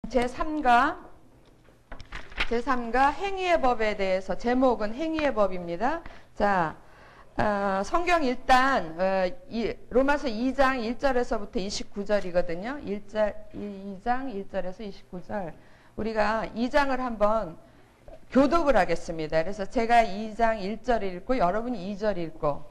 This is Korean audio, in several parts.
제3가 행위의 법에 대해서, 제목은 행위의 법입니다. 자, 성경 일단 로마서 2장 1절에서부터 29절이거든요. 2장 1절에서 29절. 우리가 2장을 한번 교독을 하겠습니다. 그래서 제가 2장 1절 읽고 여러분이 2절 읽고.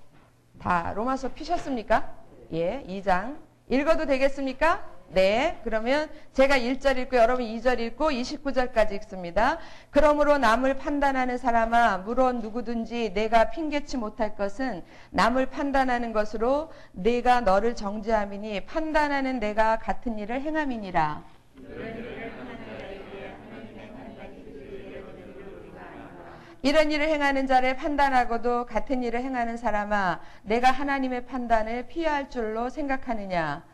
다 로마서 피셨습니까? 예, 2장 읽어도 되겠습니까? 네, 그러면 제가 1절 읽고 여러분 2절 읽고 29절까지 읽습니다. 그러므로 남을 판단하는 사람아, 물론 누구든지 내가 핑계치 못할 것은 남을 판단하는 것으로 내가 너를 정죄함이니 판단하는 내가 같은 일을 행함이니라. 이런 일을 행하는 자를 판단하고도 같은 일을 행하는 사람아, 내가 하나님의 판단을 피할 줄로 생각하느냐.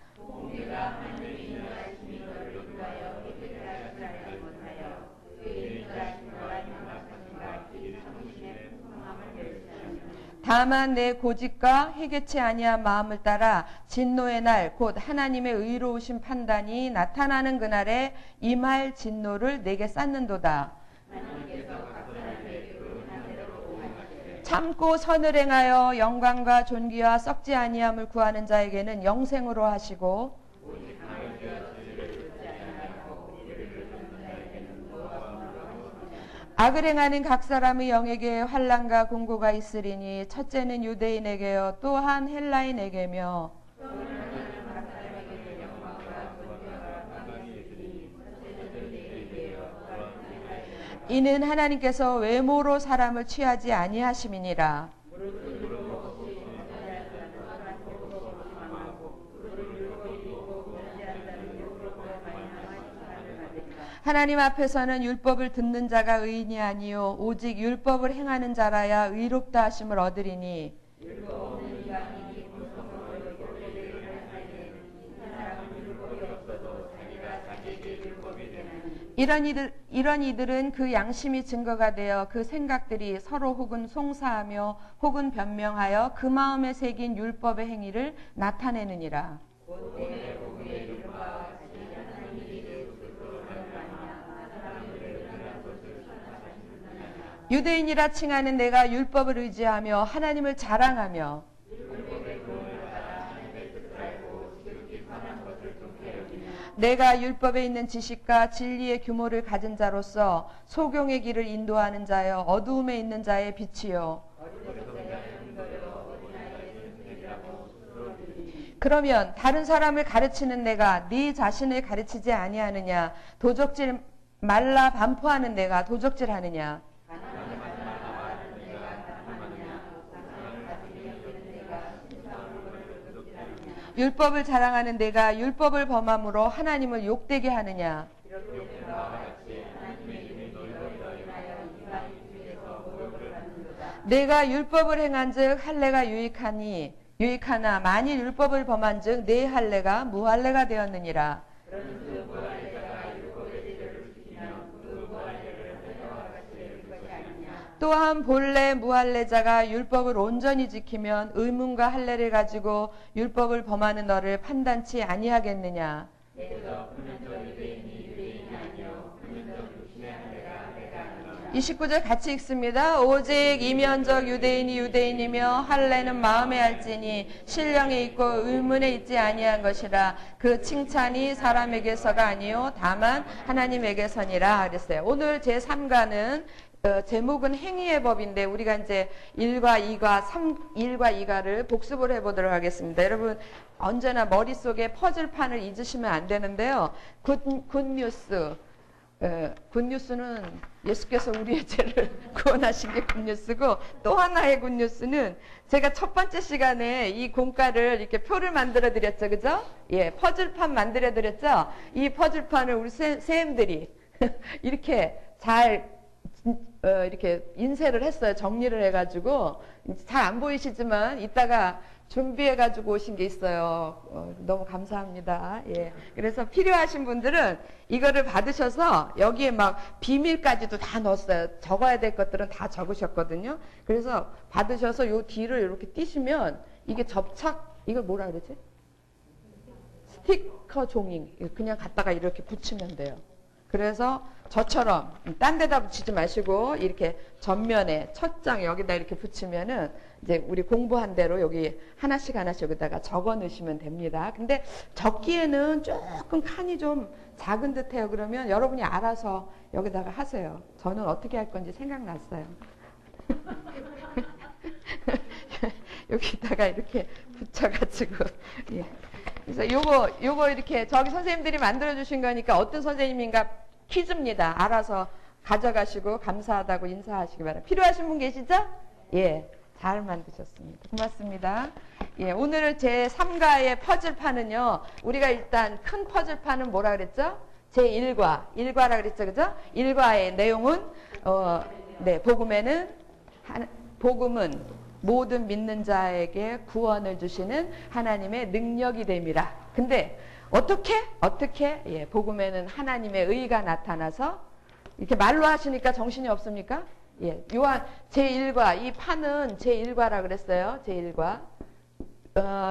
다만 내 고집과 회개치 아니한 마음을 따라 진노의 날 곧 하나님의 의로우신 판단이 나타나는 그날에 임할 진노를 내게 쌓는도다. 참고 선을 행하여 영광과 존귀와 썩지 아니함을 구하는 자에게는 영생으로 하시고, 악을 행하는 각 사람의 영에게 환난과 공고가 있으리니 첫째는 유대인에게요 또한 헬라인에게며 이는 하나님께서 외모로 사람을 취하지 아니하심이니라. 하나님 앞에서는 율법을 듣는 자가 의인이 아니요 오직 율법을 행하는 자라야 의롭다 하심을 얻으리니, 이런 이들은 그 양심이 증거가 되어 그 생각들이 서로 혹은 송사하며 혹은 변명하여 그 마음에 새긴 율법의 행위를 나타내느니라. 유대인이라 칭하는 내가 율법을 의지하며 하나님을 자랑하며 내가 율법에 있는 지식과 진리의 규모를 가진 자로서 소경의 길을 인도하는 자여 어두움에 있는 자의 빛이요. 그러면 다른 사람을 가르치는 내가 네 자신을 가르치지 아니하느냐? 도적질 말라 반포하는 내가 도적질하느냐? 율법을 자랑하는 내가 율법을 범함으로 하나님을 욕되게 하느냐? 내가 율법을 행한즉 할례가 유익하나 만일 율법을 범한즉 내 할례가 무할례가 되었느니라. 또한 본래 무할례자가 율법을 온전히 지키면 의문과 할례를 가지고 율법을 범하는 너를 판단치 아니하겠느냐. 29절 같이 읽습니다. 오직 이면적 유대인이 유대인이며 할례는 마음에 할지니 신령에 있고 의문에 있지 아니한 것이라. 그 칭찬이 사람에게서가 아니요 다만 하나님에게서니라 그랬어요. 오늘 제3가는 제목은 행위의 법인데 우리가 이제 1과 2과 1과 2가를 복습을 해보도록 하겠습니다. 여러분 언제나 머릿속에 퍼즐판을 잊으시면 안 되는데요. 굿뉴스. 굿뉴스는 예수께서 우리의 죄를 구원하신 게 굿뉴스고, 또 하나의 굿뉴스는 제가 첫 번째 시간에 이 공과를 이렇게 표를 만들어 드렸죠. 그죠? 예, 퍼즐판 만들어 드렸죠. 이 퍼즐판을 우리 쌤들이 이렇게 잘 이렇게 인쇄를 했어요. 정리를 해가지고 잘 안 보이시지만 이따가 준비해가지고 오신 게 있어요. 너무 감사합니다. 예. 그래서 필요하신 분들은 이거를 받으셔서 여기에 막 비밀까지도 다 넣었어요. 적어야 될 것들은 다 적으셨거든요. 그래서 받으셔서 요 뒤를 이렇게 띄시면 이게 이걸 뭐라 그러지? 스티커 종이 그냥 갖다가 이렇게 붙이면 돼요. 그래서 저처럼 딴 데다 붙이지 마시고 이렇게 전면에 첫 장 여기다 이렇게 붙이면은 이제 우리 공부한 대로 여기 하나씩 여기다가 적어 넣으시면 됩니다. 근데 적기에는 조금 칸이 좀 작은 듯해요. 그러면 여러분이 알아서 여기다가 하세요. 저는 어떻게 할 건지 생각났어요. 여기다가 이렇게 붙여가지고 예. 그래서 요거 이렇게 저기 선생님들이 만들어 주신 거니까 어떤 선생님인가 퀴즈입니다. 알아서 가져가시고 감사하다고 인사하시기 바랍니다. 필요하신 분 계시죠? 예, 잘 만드셨습니다. 고맙습니다. 예, 오늘 제 3과의 퍼즐판은요. 우리가 일단 큰 퍼즐판은 뭐라 그랬죠? 제 1과라 그랬죠, 그죠? 1과의 내용은 네, 복음은 모든 믿는 자에게 구원을 주시는 하나님의 능력이 됨이라. 근데 어떻게? 예, 복음에는 하나님의 의가 나타나서 이렇게 말로 하시니까 정신이 없습니까? 예, 요한 제1과 이 판은 제1과라 그랬어요. 제1과.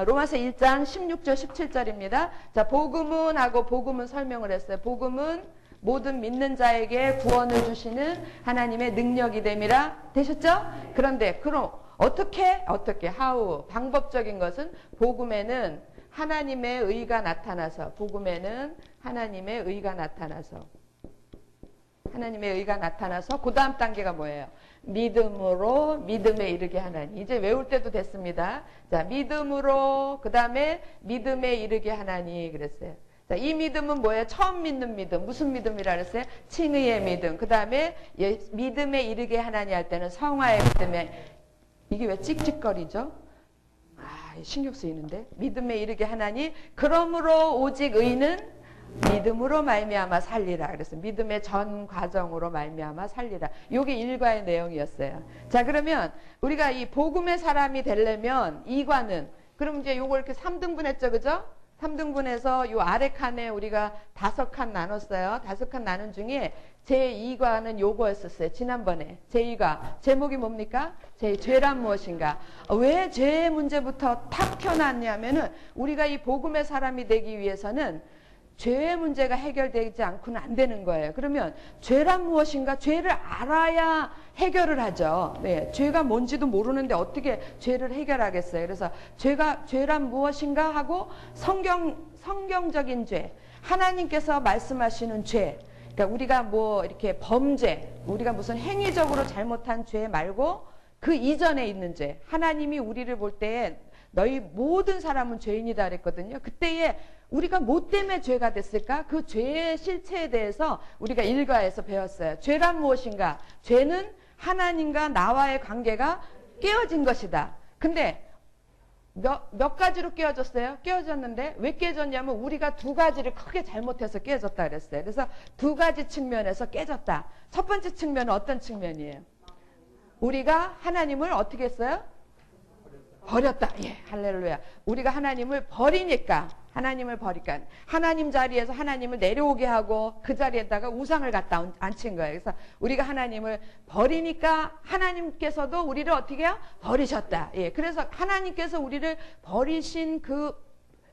로마서 1장 16절 17절입니다. 자, 복음은 하고 복음은 설명을 했어요. 복음은 모든 믿는 자에게 구원을 주시는 하나님의 능력이 됨이라. 되셨죠? 그런데 그럼 어떻게 how 방법적인 것은 복음에는 하나님의 의가 나타나서 그 다음 단계가 뭐예요? 믿음으로 믿음에 이르게 하나니. 이제 외울 때도 됐습니다. 자, 믿음으로 그 다음에 믿음에 이르게 하나니 그랬어요. 자, 이 믿음은 뭐예요? 처음 믿는 믿음. 무슨 믿음이라 그랬어요? 칭의의 믿음. 그 다음에 믿음에 이르게 하나니 할 때는 성화의 믿음에. 이게 왜 찍찍거리죠? 신경 쓰이는데. 믿음에 이르게 하나니 그러므로 오직 의는 믿음으로 말미암아 살리라. 그래서 믿음의 전 과정으로 말미암아 살리라. 이게 1과의 내용이었어요. 자, 그러면 우리가 이 복음의 사람이 되려면 2과는 그럼 이제 요걸 이렇게 3등분 했죠, 그죠? 3등분해서 요 아래 칸에 우리가 5칸 나눴어요. 5칸 나눈 중에 제2과는 요거였었어요. 지난번에. 제2과. 제목이 뭡니까? 죄란 무엇인가? 왜 죄의 문제부터 탁 켜놨냐면은 우리가 이 복음의 사람이 되기 위해서는 죄의 문제가 해결되지 않고는 안 되는 거예요. 그러면 죄란 무엇인가? 죄를 알아야 해결을 하죠. 네, 죄가 뭔지도 모르는데 어떻게 죄를 해결하겠어요? 그래서 죄란 무엇인가 하고 성경적인 죄, 하나님께서 말씀하시는 죄, 그러니까 우리가 뭐 이렇게 범죄, 우리가 무슨 행위적으로 잘못한 죄 말고 그 이전에 있는 죄, 하나님이 우리를 볼 때에 너희 모든 사람은 죄인이다 그랬거든요. 그때에 우리가 뭐 때문에 죄가 됐을까? 그 죄의 실체에 대해서 우리가 1과에서 배웠어요. 죄란 무엇인가? 죄는 하나님과 나와의 관계가 깨어진 것이다. 근데 몇 가지로 깨어졌어요? 깨어졌는데 왜 깨졌냐면 우리가 2가지를 크게 잘못해서 깨졌다 그랬어요. 그래서 2가지 측면에서 깨졌다. 첫 번째 측면은 어떤 측면이에요? 우리가 하나님을 어떻게 했어요? 버렸다. 예, 할렐루야. 우리가 하나님을 버리니까 하나님 자리에서 하나님을 내려오게 하고 그 자리에다가 우상을 갖다 앉힌 거예요. 그래서 우리가 하나님을 버리니까 하나님께서도 우리를 어떻게 해요? 버리셨다. 예, 그래서 하나님께서 우리를 버리신 그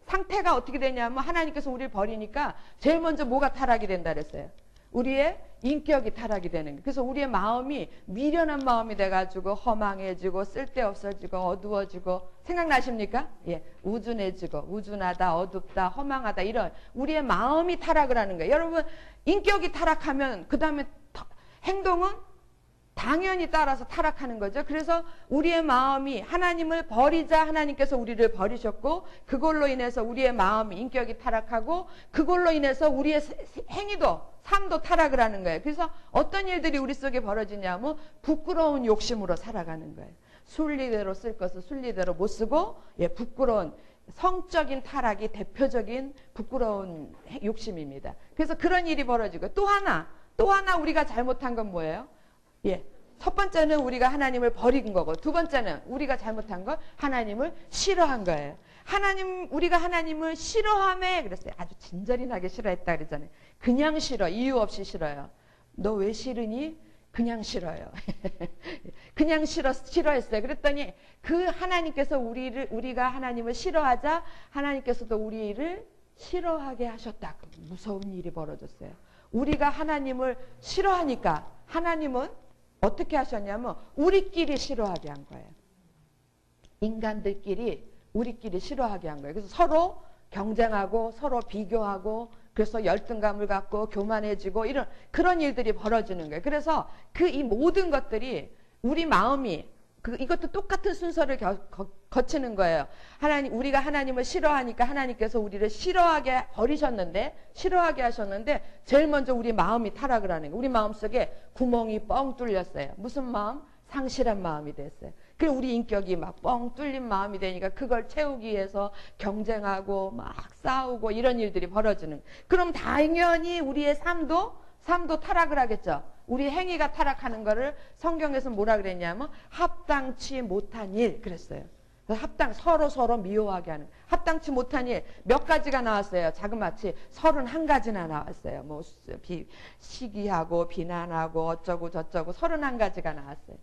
상태가 어떻게 되냐면 하나님께서 우리를 버리니까 제일 먼저 뭐가 타락이 된다 그랬어요? 우리의 인격이 타락이 되는 거예요. 그래서 우리의 마음이 미련한 마음이 돼가지고 허망해지고 쓸데없어지고 어두워지고 생각나십니까? 예, 우준해지고 우준하다 어둡다 허망하다 이런 우리의 마음이 타락을 하는 거예요. 여러분 인격이 타락하면 그 다음에 행동은 당연히 따라서 타락하는 거죠. 그래서 우리의 마음이 하나님을 버리자 하나님께서 우리를 버리셨고 그걸로 인해서 우리의 마음이 인격이 타락하고 그걸로 인해서 우리의 행위도 삶도 타락을 하는 거예요. 그래서 어떤 일들이 우리 속에 벌어지냐면 부끄러운 욕심으로 살아가는 거예요. 순리대로 쓸 것을 순리대로 못 쓰고 부끄러운 성적인 타락이 대표적인 부끄러운 욕심입니다. 그래서 그런 일이 벌어지고 또 하나 우리가 잘못한 건 뭐예요? 첫 번째는 우리가 하나님을 버린 거고 두 번째는 우리가 잘못한 건 하나님을 싫어한 거예요. 우리가 하나님을 싫어함에 그랬어요. 아주 진절이나게 싫어했다 그랬잖아요. 그냥 싫어. 이유 없이 싫어요. 너 왜 싫으니? 그냥 싫어요. 그냥 싫어했어요. 그랬더니 그 하나님께서 우리가 하나님을 싫어하자 하나님께서도 우리를 싫어하게 하셨다. 무서운 일이 벌어졌어요. 우리가 하나님을 싫어하니까 하나님은 어떻게 하셨냐면 우리끼리 싫어하게 한 거예요. 인간들끼리 우리끼리 싫어하게 한 거예요. 그래서 서로 경쟁하고 서로 비교하고 그래서 열등감을 갖고 교만해지고 이런 그런 일들이 벌어지는 거예요. 그래서 이 모든 것들이 우리 마음이 이것도 똑같은 순서를 거치는 거예요. 우리가 하나님을 싫어하니까 하나님께서 우리를 싫어하게 하셨는데 제일 먼저 우리 마음이 타락을 하는 거예요. 우리 마음속에 구멍이 뻥 뚫렸어요. 무슨 마음? 상실한 마음이 됐어요. 그리고 우리 인격이 막 뻥 뚫린 마음이 되니까 그걸 채우기 위해서 경쟁하고 막 싸우고 이런 일들이 벌어지는 거예요. 그럼 당연히 우리의 삶도 타락을 하겠죠. 우리 행위가 타락하는 거를 성경에서 뭐라 그랬냐면 합당치 못한 일 그랬어요. 서로 미워하게 하는 합당치 못한 일 몇 가지가 나왔어요. 자그마치 31가지나 나왔어요. 뭐 시기하고 비난하고 어쩌고 저쩌고 31가지가 나왔어요.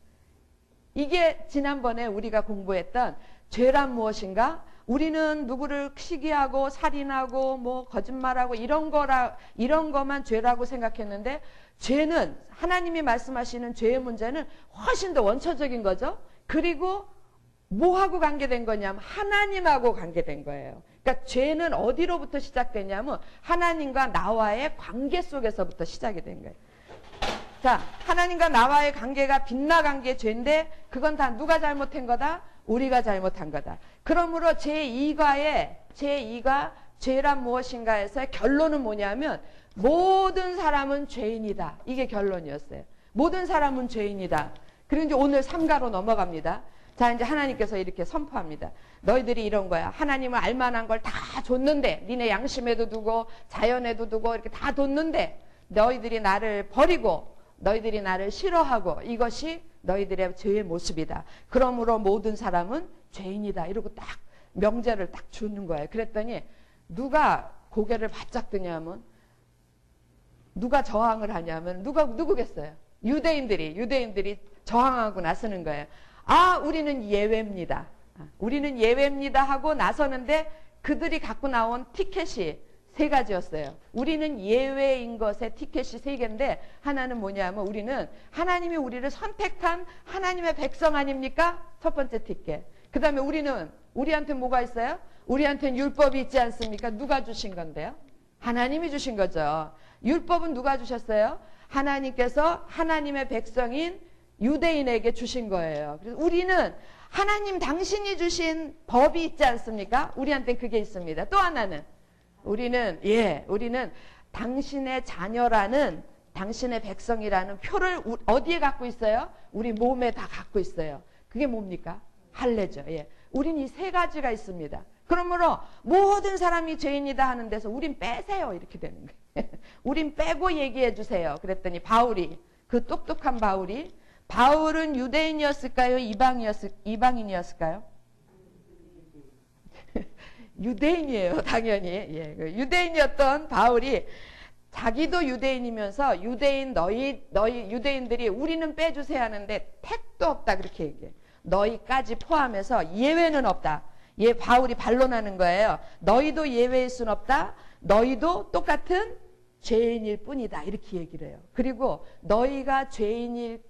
이게 지난번에 우리가 공부했던 죄란 무엇인가? 우리는 누구를 시기하고 살인하고 뭐 거짓말하고 이런 것만 죄라고 생각했는데 죄는 하나님이 말씀하시는 죄의 문제는 훨씬 더 원초적인 거죠. 그리고 뭐하고 관계된 거냐면 하나님하고 관계된 거예요. 그러니까 죄는 어디로부터 시작되냐면 하나님과 나와의 관계 속에서부터 시작이 된 거예요. 자, 하나님과 나와의 관계가 빗나간 게 죄인데 그건 다 누가 잘못한 거다? 우리가 잘못한 거다. 그러므로 제2가 죄란 무엇인가 해서 결론은 뭐냐면 모든 사람은 죄인이다. 이게 결론이었어요. 모든 사람은 죄인이다. 그리고 이제 오늘 3가로 넘어갑니다. 자, 이제 하나님께서 이렇게 선포합니다. 너희들이 이런 거야. 하나님을 알만한 걸 다 줬는데 니네 양심에도 두고 자연에도 두고 이렇게 다 뒀는데 너희들이 나를 버리고 너희들이 나를 싫어하고 이것이 너희들의 죄의 모습이다. 그러므로 모든 사람은 죄인이다. 이러고 딱 명제를 딱 주는 거예요. 그랬더니 누가 고개를 바짝 드냐면 누가 저항을 하냐면 누구겠어요? 유대인들이 저항하고 나서는 거예요. 아, 우리는 예외입니다. 우리는 예외입니다 하고 나서는데 그들이 갖고 나온 티켓이 3가지였어요. 우리는 예외인 것의 티켓이 3개인데 하나는 뭐냐면 우리는 하나님이 우리를 선택한 하나님의 백성 아닙니까? 첫 번째 티켓. 그 다음에 우리한테 뭐가 있어요? 우리한테는 율법이 있지 않습니까? 누가 주신 건데요? 하나님이 주신 거죠. 율법은 누가 주셨어요? 하나님께서 하나님의 백성인 유대인에게 주신 거예요. 그래서 우리는 하나님 당신이 주신 법이 있지 않습니까? 우리한테 그게 있습니다. 또 하나는 우리는 당신의 자녀라는 당신의 백성이라는 표를 어디에 갖고 있어요? 우리 몸에 다 갖고 있어요. 그게 뭡니까? 할례죠. 예. 우린 이 3가지가 있습니다. 그러므로 모든 사람이 죄인이다 하는 데서 우린 빼세요. 이렇게 되는 거예요. 우린 빼고 얘기해 주세요. 그랬더니 그 똑똑한 바울은 유대인이었을까요? 이방인이었을까요? 유대인이에요, 당연히. 예, 유대인이었던 바울이 자기도 유대인이면서 유대인들이 우리는 빼주세요 하는데 택도 없다 그렇게 얘기해요. 너희까지 포함해서 예외는 없다. 바울이 반론하는 거예요. 너희도 예외일 순 없다. 너희도 똑같은 죄인일 뿐이다. 이렇게 얘기를 해요. 그리고 너희가 죄인인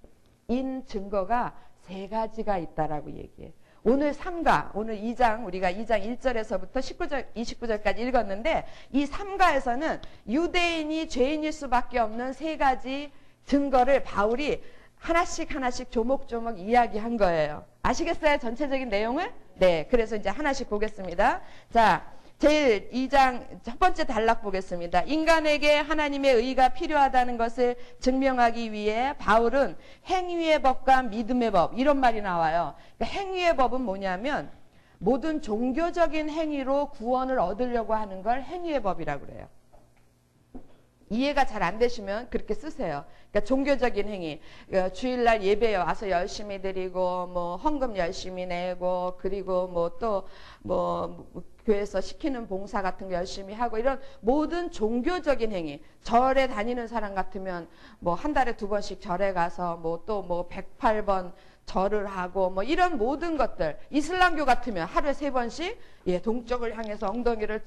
증거가 3가지가 있다라고 얘기해요. 오늘 3가, 오늘 2장, 우리가 2장 1절에서부터 29절까지 읽었는데 이 3가에서는 유대인이 죄인일 수밖에 없는 3가지 증거를 바울이 하나씩 조목조목 이야기한 거예요. 아시겠어요? 전체적인 내용을? 네, 그래서 이제 하나씩 보겠습니다. 자, 제일 2장 첫 번째 단락 보겠습니다. 인간에게 하나님의 의가 필요하다는 것을 증명하기 위해 바울은 행위의 법과 믿음의 법 이런 말이 나와요. 그러니까 행위의 법은 뭐냐면 모든 종교적인 행위로 구원을 얻으려고 하는 걸 행위의 법이라고 그래요. 이해가 잘 안 되시면 그렇게 쓰세요. 그러니까 종교적인 행위, 주일날 예배에 와서 열심히 드리고 뭐 헌금 열심히 내고 그리고 교회에서 시키는 봉사 같은 거 열심히 하고 이런 모든 종교적인 행위. 절에 다니는 사람 같으면 뭐 한 달에 2번씩 절에 가서 108번 절을 하고 이런 모든 것들. 이슬람교 같으면 하루에 3번씩 동쪽을 향해서 엉덩이를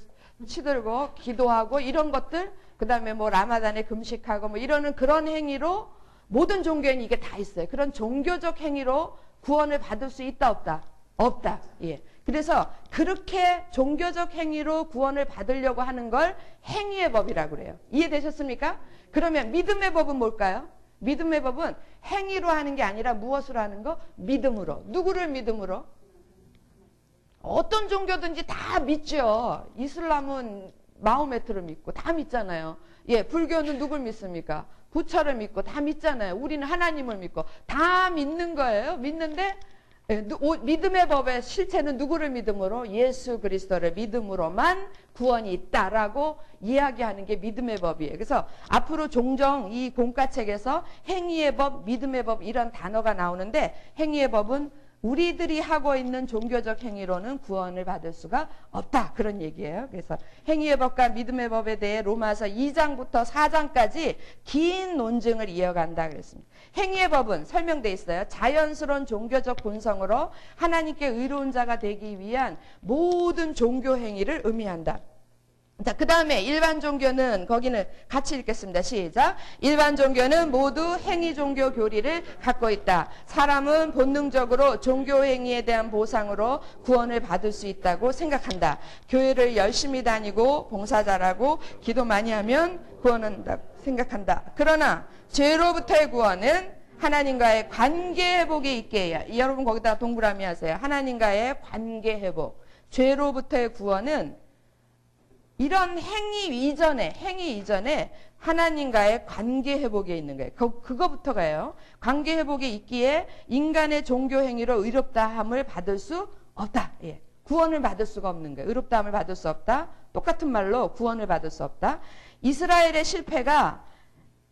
치들고 기도하고 이런 것들, 그 다음에 뭐 라마단에 금식하고 뭐 이러는 그런 행위로 모든 종교에는 이게 다 있어요. 그런 종교적 행위로 구원을 받을 수 있다 없다? 없다. 예. 그래서 그렇게 종교적 행위로 구원을 받으려고 하는 걸 행위의 법이라고 그래요. 이해되셨습니까? 그러면 믿음의 법은 뭘까요? 믿음의 법은 행위로 하는 게 아니라 무엇으로 하는 거? 믿음으로. 누구를 믿음으로? 어떤 종교든지 다 믿죠. 이슬람은 마호메트를 믿고 다 믿잖아요. 예, 불교는 누굴 믿습니까? 부처를 믿고 다 믿잖아요. 우리는 하나님을 믿고 다 믿는 거예요. 믿는데 믿음의 법의 실체는 누구를 믿음으로? 예수 그리스도를 믿음으로만 구원이 있다라고 이야기하는 게 믿음의 법이에요. 그래서 앞으로 종종 이 공과책에서 행위의 법, 믿음의 법 이런 단어가 나오는데 행위의 법은 우리들이 하고 있는 종교적 행위로는 구원을 받을 수가 없다. 그런 얘기예요. 그래서 행위의 법과 믿음의 법에 대해 로마서 2장부터 4장까지 긴 논증을 이어간다 그랬습니다. 행위의 법은 설명되어 있어요. 자연스러운 종교적 본성으로 하나님께 의로운 자가 되기 위한 모든 종교 행위를 의미한다. 자, 그 다음에 일반 종교는, 거기는 같이 읽겠습니다. 시작. 일반 종교는 모두 행위 종교 교리를 갖고 있다. 사람은 본능적으로 종교 행위에 대한 보상으로 구원을 받을 수 있다고 생각한다. 교회를 열심히 다니고 봉사 잘하고 기도 많이 하면 구원한다 생각한다. 그러나 죄로부터의 구원은 하나님과의 관계 회복에 있게 해야. 여러분 거기다 동그라미 하세요. 하나님과의 관계 회복. 죄로부터의 구원은 이런 행위 이전에 하나님과의 관계 회복에 있는 거예요. 그거부터가요. 관계 회복에 있기에 인간의 종교 행위로 의롭다함을 받을 수 없다. 예. 구원을 받을 수가 없는 거예요. 의롭다함을 받을 수 없다. 똑같은 말로 구원을 받을 수 없다. 이스라엘의 실패가,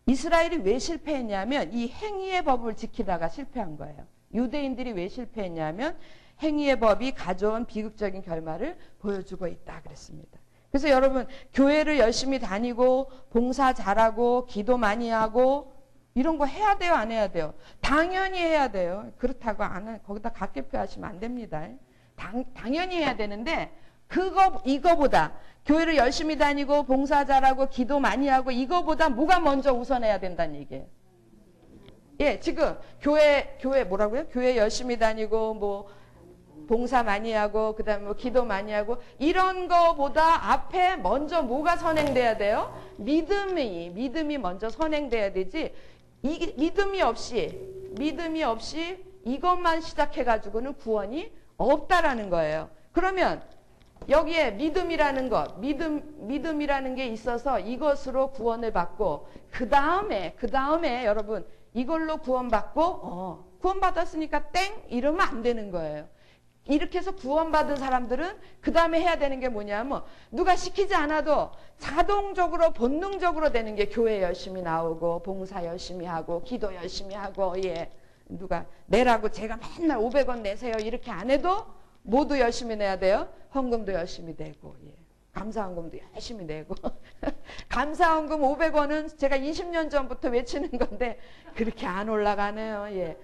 이스라엘이 왜 실패했냐면 이 행위의 법을 지키다가 실패한 거예요. 유대인들이 왜 실패했냐면 행위의 법이 가져온 비극적인 결말을 보여주고 있다 그랬습니다. 그래서 여러분 교회를 열심히 다니고 봉사 잘하고 기도 많이 하고 이런 거 해야 돼요, 안 해야 돼요? 당연히 해야 돼요. 그렇다고 거기다 각개표 하시면 안 됩니다. 당연히 해야 되는데 이거보다 교회를 열심히 다니고 봉사 잘하고 기도 많이 하고 이거보다 뭐가 먼저 우선해야 된다는 얘기예요. 예, 지금 교회 뭐라고요? 교회 열심히 다니고 뭐 봉사 많이 하고 그다음에 뭐 기도 많이 하고 이런 거보다 앞에 먼저 뭐가 선행돼야 돼요? 믿음이 먼저 선행돼야 되지. 믿음이 없이 이것만 시작해 가지고는 구원이 없다라는 거예요. 그러면 여기에 믿음이라는 게 있어서 이것으로 구원을 받고 그다음에 여러분 이걸로 구원받고 구원받았으니까 땡 이러면 안 되는 거예요. 이렇게 해서 구원받은 사람들은 그 다음에 해야 되는 게 뭐냐면 누가 시키지 않아도 자동적으로 본능적으로 되는 게 교회 열심히 나오고 봉사 열심히 하고 기도 열심히 하고 예 누가 내라고 제가 맨날 500원 내세요 이렇게 안 해도 모두 열심히 내야 돼요. 헌금도 열심히 내고 예. 감사헌금도 열심히 내고 감사헌금 500원은 제가 20년 전부터 외치는 건데 그렇게 안 올라가네요. 예.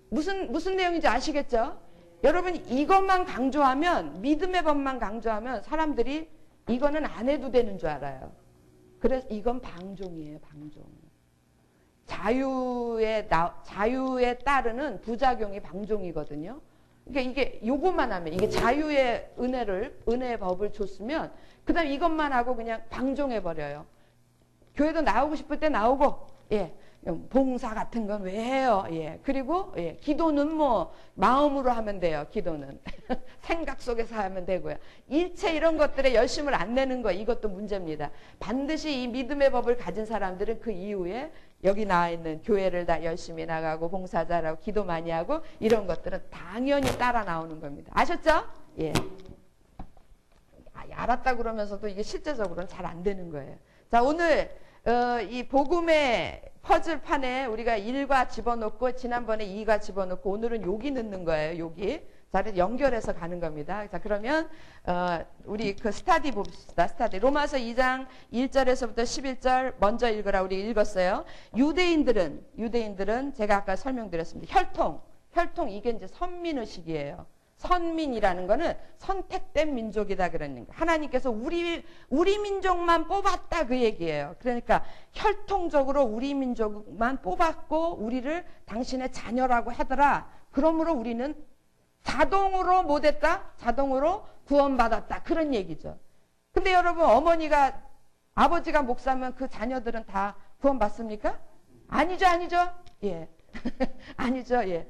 무슨 내용인지 아시겠죠? 여러분 이것만 강조하면 믿음의 법만 강조하면 사람들이 이거는 안 해도 되는 줄 알아요. 그래서 이건 방종이에요. 방종. 자유에 따르는 부작용이 방종이거든요. 그러니까 이게 요것만 하면 이게 자유의 은혜의 법을 줬으면 그다음 이것만 하고 그냥 방종해버려요. 교회도 나오고 싶을 때 나오고 예. 봉사 같은 건 왜 해요? 예. 그리고 예. 기도는 뭐 마음으로 하면 돼요. 기도는 생각 속에서 하면 되고요. 일체 이런 것들에 열심을 안 내는 거 이것도 문제입니다. 반드시 이 믿음의 법을 가진 사람들은 그 이후에 여기 나와 있는 교회를 다 열심히 나가고 봉사 잘하고 기도 많이 하고 이런 것들은 당연히 따라 나오는 겁니다. 아셨죠? 예. 알았다 그러면서도 이게 실제적으로는 잘 안 되는 거예요. 자, 오늘 이 복음의 퍼즐판에 우리가 1과 집어넣고 지난번에 2가 집어넣고 오늘은 여기 넣는 거예요. 여기. 자, 연결해서 가는 겁니다. 자, 그러면 우리 그 스타디 봅시다. 스타디. 로마서 2장 1절에서부터 11절 먼저 읽으라. 우리 읽었어요. 유대인들은 제가 아까 설명드렸습니다. 혈통 이게 이제 선민의식이에요. 선민이라는 거는 선택된 민족이다 그러는 거예요. 하나님께서 우리 민족만 뽑았다 그 얘기예요. 그러니까 혈통적으로 우리 민족만 뽑았고 우리를 당신의 자녀라고 하더라. 그러므로 우리는 자동으로 뭐 됐다? 자동으로 구원받았다. 그런 얘기죠. 근데 여러분 아버지가 목사면 그 자녀들은 다 구원받습니까? 아니죠. 예. 아니죠. 예.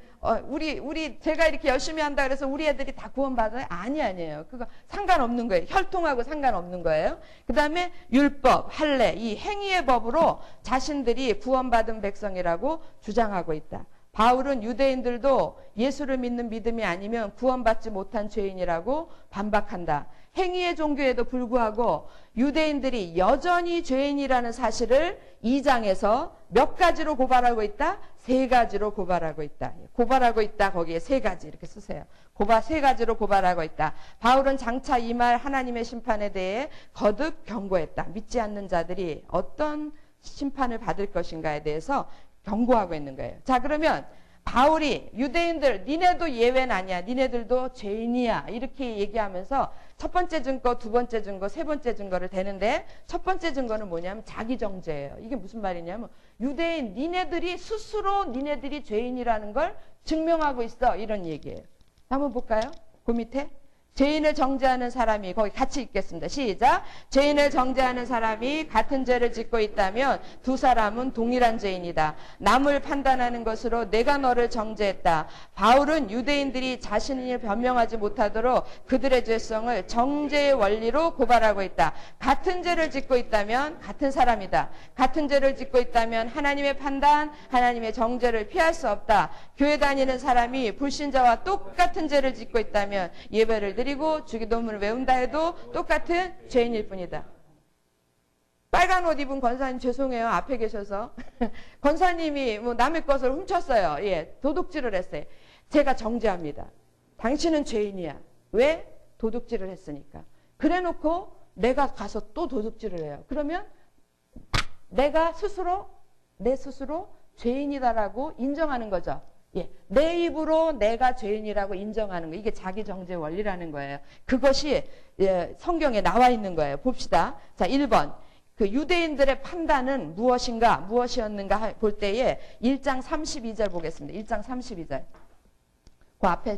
제가 이렇게 열심히 한다 그래서 우리 애들이 다 구원받아요? 아니에요. 그거 상관없는 거예요. 혈통하고 상관없는 거예요. 그 다음에 율법, 할례, 이 행위의 법으로 자신들이 구원받은 백성이라고 주장하고 있다. 바울은 유대인들도 예수를 믿는 믿음이 아니면 구원받지 못한 죄인이라고 반박한다. 행위의 종교에도 불구하고 유대인들이 여전히 죄인이라는 사실을 2장에서 몇 가지로 고발하고 있다? 3가지로 고발하고 있다. 고발하고 있다. 거기에 3가지 이렇게 쓰세요. 3가지로 고발하고 있다. 바울은 장차 임할 하나님의 심판에 대해 거듭 경고했다. 믿지 않는 자들이 어떤 심판을 받을 것인가에 대해서 경고하고 있는 거예요. 자, 그러면 바울이 유대인들 니네도 예외는 아니야. 니네들도 죄인이야. 이렇게 얘기하면서 첫 번째 증거, 두 번째 증거, 세 번째 증거를 대는데 첫 번째 증거는 뭐냐면 자기 정죄예요. 이게 무슨 말이냐면 유대인 니네들이 스스로 니네들이 죄인이라는 걸 증명하고 있어. 이런 얘기예요. 한번 볼까요? 그 밑에 죄인을 정죄하는 사람이 거기 같이 읽겠습니다. 시작. 죄인을 정죄하는 사람이 같은 죄를 짓고 있다면 두 사람은 동일한 죄인이다. 남을 판단하는 것으로 내가 너를 정죄했다. 바울은 유대인들이 자신을 변명하지 못하도록 그들의 죄성을 정죄의 원리로 고발하고 있다. 같은 죄를 짓고 있다면 같은 사람이다. 같은 죄를 짓고 있다면 하나님의 판단, 하나님의 정죄를 피할 수 없다. 교회 다니는 사람이 불신자와 똑같은 죄를 짓고 있다면 예배를 드리고 주기도문을 외운다 해도 똑같은 죄인일 뿐이다. 빨간 옷 입은 권사님 죄송해요. 앞에 계셔서. 권사님이 뭐 남의 것을 훔쳤어요. 예, 도둑질을 했어요. 제가 정죄합니다. 당신은 죄인이야. 왜? 도둑질을 했으니까. 그래놓고 내가 가서 또 도둑질을 해요. 그러면 내가 내 스스로 죄인이다라고 인정하는 거죠. 예, 내 입으로 내가 죄인이라고 인정하는 거. 이게 자기 정죄 원리라는 거예요. 그것이 성경에 나와 있는 거예요. 봅시다. 자, 1번. 그 유대인들의 판단은 무엇이었는가 볼 때에 1장 32절 보겠습니다. 1장 32절. 그 앞에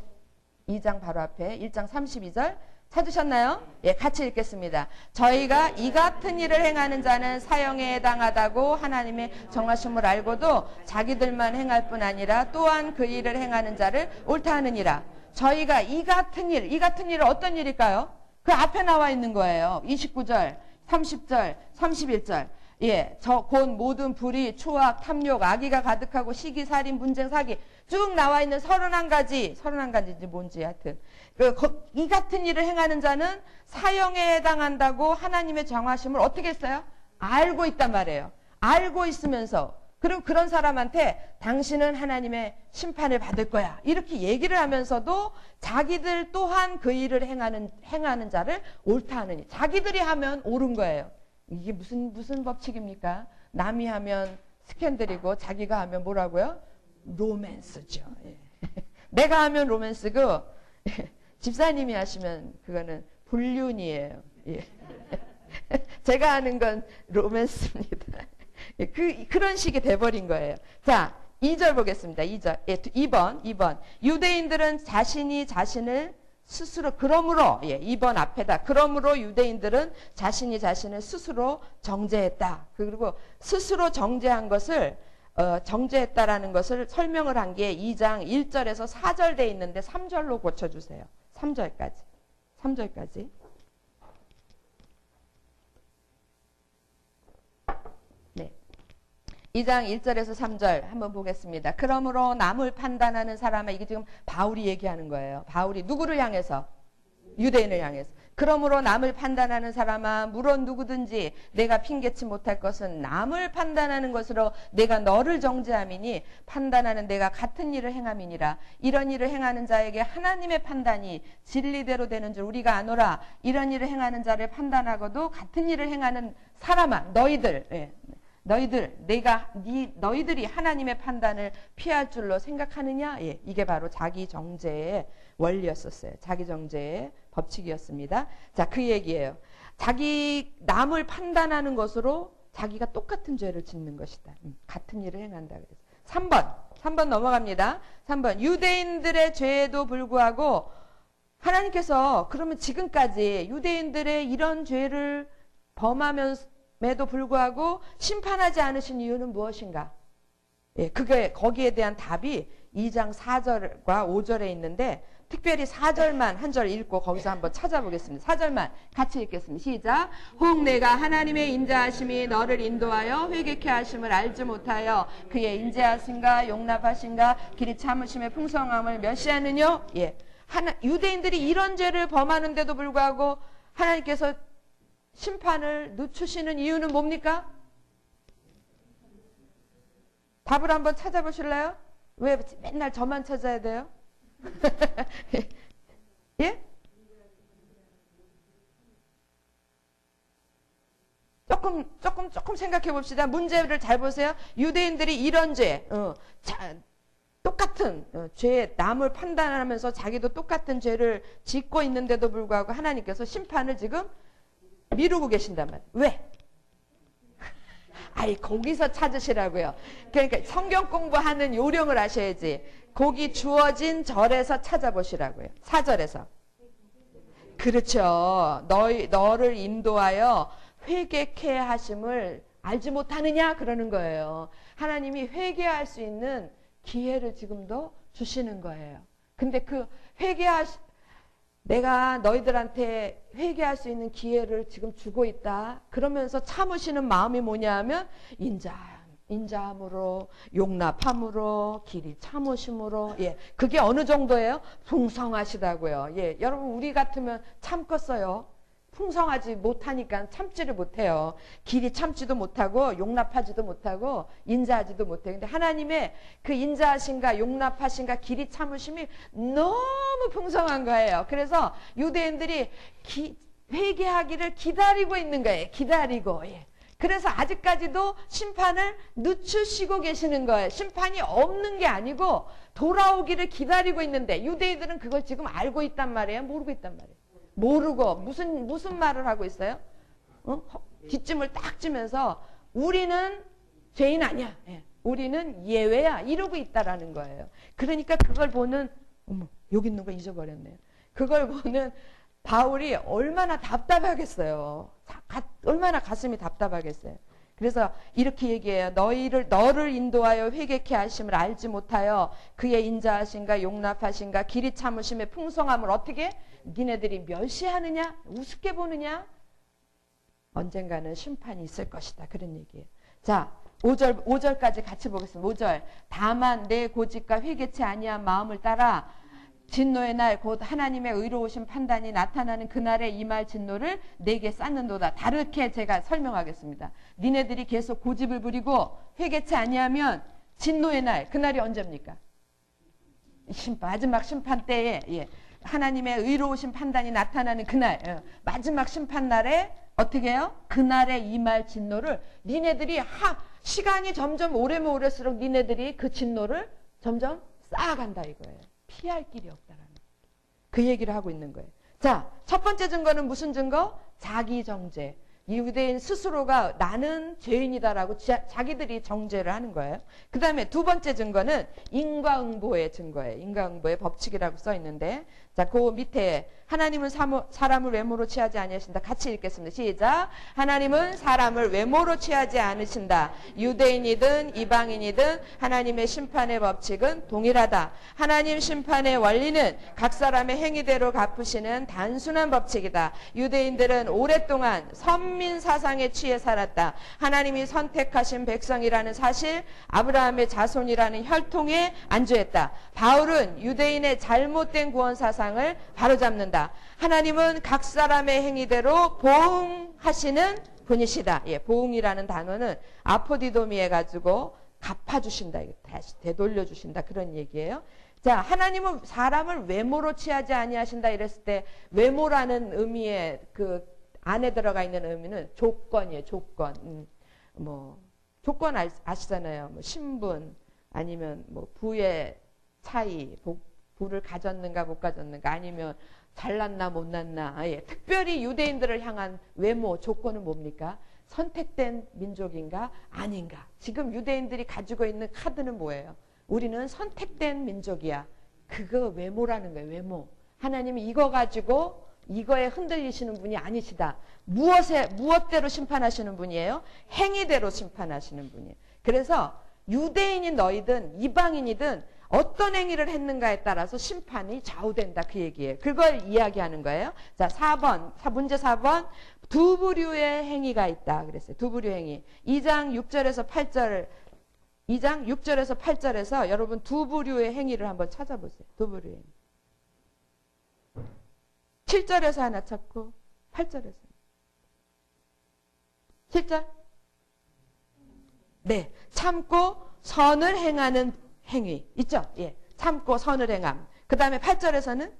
2장 바로 앞에 1장 32절 찾으셨나요? 예, 같이 읽겠습니다. 저희가 이 같은 일을 행하는 자는 사형에 해당하다고 하나님의 정하심을 알고도 자기들만 행할 뿐 아니라 또한 그 일을 행하는 자를 옳다 하느니라. 저희가 이 같은 일은 어떤 일일까요? 그 앞에 나와 있는 거예요. 29절, 30절, 31절. 예, 곧 모든 불의, 추악, 탐욕, 악의가 가득하고 시기, 살인, 분쟁, 사기 쭉 나와 있는 31가지인지 뭔지 하여튼 이 같은 일을 행하는 자는 사형에 해당한다고 하나님의 정하심을 어떻게 했어요? 알고 있단 말이에요. 알고 있으면서 그럼 그런 사람한테 당신은 하나님의 심판을 받을 거야. 이렇게 얘기를 하면서도 자기들 또한 그 일을 행하는 자를 옳다 하느니 자기들이 하면 옳은 거예요. 이게 무슨 법칙입니까? 남이 하면 스캔들이고 자기가 하면 뭐라고요? 로맨스죠. 예. 내가 하면 로맨스고 집사님이 하시면 그거는 불륜이에요. 예. 제가 하는 건 로맨스입니다. 예, 그런 식이 돼버린 거예요. 자, 2절 보겠습니다. 2절. 예, 2번. 유대인들은 자신이 자신을 스스로 그러므로 2번 앞에다. 그러므로 유대인들은 자신이 자신을 스스로 정죄했다. 그리고 스스로 정죄한 것을 정죄했다라는 것을 설명을 한 게 2장 1절에서 4절 돼 있는데 3절로 고쳐주세요. 3절까지. 네. 2장 1절에서 3절 한번 보겠습니다. 그러므로 남을 판단하는 사람은 이게 지금 바울이 얘기하는 거예요. 바울이 누구를 향해서? 유대인을 향해서. 그러므로 남을 판단하는 사람아 물론 누구든지 내가 핑계치 못할 것은 남을 판단하는 것으로 내가 너를 정죄함이니 판단하는 내가 같은 일을 행함이니라. 이런 일을 행하는 자에게 하나님의 판단이 진리대로 되는 줄 우리가 아노라. 이런 일을 행하는 자를 판단하고도 같은 일을 행하는 사람아 너희들 너희들이 하나님의 판단을 피할 줄로 생각하느냐? 예, 이게 바로 자기 정죄의 원리였었어요. 자기 정죄의 법칙이었습니다. 자, 그 얘기예요. 자기 남을 판단하는 것으로 자기가 똑같은 죄를 짓는 것이다. 같은 일을 행한다 그래서. 3번 넘어갑니다. 3번 유대인들의 죄에도 불구하고 하나님께서 그러면 지금까지 유대인들의 이런 죄를 범하면에도 불구하고 심판하지 않으신 이유는 무엇인가? 예, 거기에 대한 답이 2장 4절과 5절에 있는데 특별히 4절만 한 절 읽고 거기서 한번 찾아보겠습니다. 4절만 같이 읽겠습니다. 시작. 혹 내가 하나님의 인자하심이 너를 인도하여 회개케 하심을 알지 못하여 그의 인자하심과 용납하심과 길이 참으심의 풍성함을 멸시하느뇨? 예. 유대인들이 이런 죄를 범하는데도 불구하고 하나님께서 심판을 늦추시는 이유는 뭡니까? 답을 한번 찾아보실래요? 왜 맨날 저만 찾아야 돼요? 예? 조금 생각해 봅시다. 문제를 잘 보세요. 유대인들이 이런 죄, 똑같은 죄, 남을 판단하면서 자기도 똑같은 죄를 짓고 있는데도 불구하고 하나님께서 심판을 지금 미루고 계신단 말이에요. 왜? 아이, 거기서 찾으시라고요. 그러니까 성경 공부하는 요령을 아셔야지. 거기 주어진 절에서 찾아보시라고요. 4절에서. 그렇죠. 너를 인도하여 회개케 하심을 알지 못하느냐? 그러는 거예요. 하나님이 회개할 수 있는 기회를 지금도 주시는 거예요. 근데 내가 너희들한테 회개할 수 있는 기회를 지금 주고 있다. 그러면서 참으시는 마음이 뭐냐 하면 인자함으로, 용납함으로, 길이 참으심으로. 예, 그게 어느 정도예요? 풍성하시다고요. 예, 여러분 우리 같으면 참겠어요. 풍성하지 못하니까 참지를 못해요. 길이 참지도 못하고 용납하지도 못하고 인자하지도 못해요. 근데 하나님의 그 인자하심과 용납하심과 길이 참으심이 너무 풍성한 거예요. 그래서 유대인들이 회개하기를 기다리고 있는 거예요. 기다리고. 예. 그래서 아직까지도 심판을 늦추시고 계시는 거예요. 심판이 없는 게 아니고 돌아오기를 기다리고 있는데 유대인들은 그걸 지금 알고 있단 말이에요? 모르고 있단 말이에요? 모르고 무슨 말을 하고 있어요? 뒷짐을 딱 지면서 우리는 죄인 아니야. 예. 우리는 예외야. 이러고 있다라는 거예요. 그러니까 그걸 보는 여기 있는 거 잊어버렸네요. 그걸 보는 바울이 얼마나 답답하겠어요. 얼마나 가슴이 답답하겠어요. 그래서 이렇게 얘기해요. 너를 인도하여 회개케 하심을 알지 못하여 그의 인자하심과 용납하심과 길이 참으심의 풍성함을 어떻게? 니네들이 멸시하느냐? 우습게 보느냐? 언젠가는 심판이 있을 것이다. 그런 얘기예요. 자, 5절까지 같이 보겠습니다. 5절. 다만 내 고집과 회개치 아니한 마음을 따라 진노의 날 곧 하나님의 의로우신 판단이 나타나는 그날에 임할 진노를 내게 쌓는도다. 다르게 제가 설명하겠습니다. 니네들이 계속 고집을 부리고 회개치 아니하면 진노의 날, 그날이 언제입니까? 마지막 심판 때에 하나님의 의로우신 판단이 나타나는 그날, 마지막 심판 날에 어떻게 해요? 그날에 임할 진노를 니네들이 시간이 점점 오래면 오를수록 니네들이 그 진노를 점점 쌓아간다 이거예요. 피할 길이 없다라는 그 얘기를 하고 있는 거예요. 자, 첫 번째 증거는 무슨 증거? 자기 정죄. 유대인 스스로가 나는 죄인이다라고 자기들이 정죄를 하는 거예요. 그 다음에 두 번째 증거는 인과응보의 증거예요. 인과응보의 법칙이라고 써 있는데, 자, 그 밑에 하나님은 사람을 외모로 취하지 아니하신다. 같이 읽겠습니다. 시작. 하나님은 사람을 외모로 취하지 않으신다. 유대인이든 이방인이든 하나님의 심판의 법칙은 동일하다. 하나님 심판의 원리는 각 사람의 행위대로 갚으시는 단순한 법칙이다. 유대인들은 오랫동안 선민 사상에 취해 살았다. 하나님이 선택하신 백성이라는 사실, 아브라함의 자손이라는 혈통에 안주했다. 바울은 유대인의 잘못된 구원 사상을 바로잡는다. 하나님은 각 사람의 행위대로 보응하시는 분이시다. 예, 보응이라는 단어는 아포디도미에 가지고 갚아주신다. 다시 되돌려주신다. 그런 얘기예요. 자, 하나님은 사람을 외모로 취하지 아니하신다 이랬을 때 외모라는 의미의 그 안에 들어가 있는 의미는 조건이에요. 조건. 조건 아시잖아요. 뭐 신분 아니면 뭐 부의 차이, 부를 가졌는가 못 가졌는가 아니면 잘났나 못났나. 예. 특별히 유대인들을 향한 외모 조건은 뭡니까? 선택된 민족인가 아닌가. 지금 유대인들이 가지고 있는 카드는 뭐예요? 우리는 선택된 민족이야. 그거 외모라는 거예요. 외모. 하나님이 이거 가지고 이거에 흔들리시는 분이 아니시다. 무엇대로 심판하시는 분이에요? 행위대로 심판하시는 분이에요. 그래서 유대인인 너희든 이방인이든 어떤 행위를 했는가에 따라서 심판이 좌우된다. 그 얘기예요. 그걸 이야기하는 거예요. 자, 4번. 문제 4번. 두 부류의 행위가 있다. 그랬어요. 두 부류 행위. 2장 6절에서 8절에서 여러분 두 부류의 행위를 한번 찾아보세요. 두 부류의 행위. 7절에서 하나 찾고 8절에서. 7절. 네. 참고 선을 행하는 행위. 있죠? 예. 참고 선을 행함. 그 다음에 8절에서는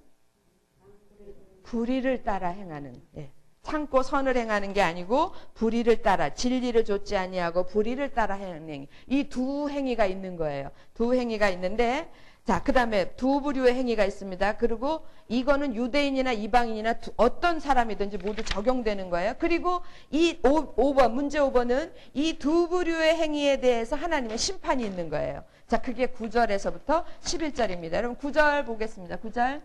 불의를 따라 행하는. 예. 참고 선을 행하는 게 아니고 불의를 따라 진리를 좇지 아니하고 불의를 따라 행하는 행위. 이 두 행위가 있는 거예요. 두 행위가 있는데 자, 그 다음에 두 부류의 행위가 있습니다. 그리고 이거는 유대인이나 이방인이나 어떤 사람이든지 모두 적용되는 거예요. 그리고 이 5번, 문제 5번은 이 두 부류의 행위에 대해서 하나님의 심판이 있는 거예요. 자, 그게 9절에서부터 11절입니다. 여러분 9절 보겠습니다. 9절.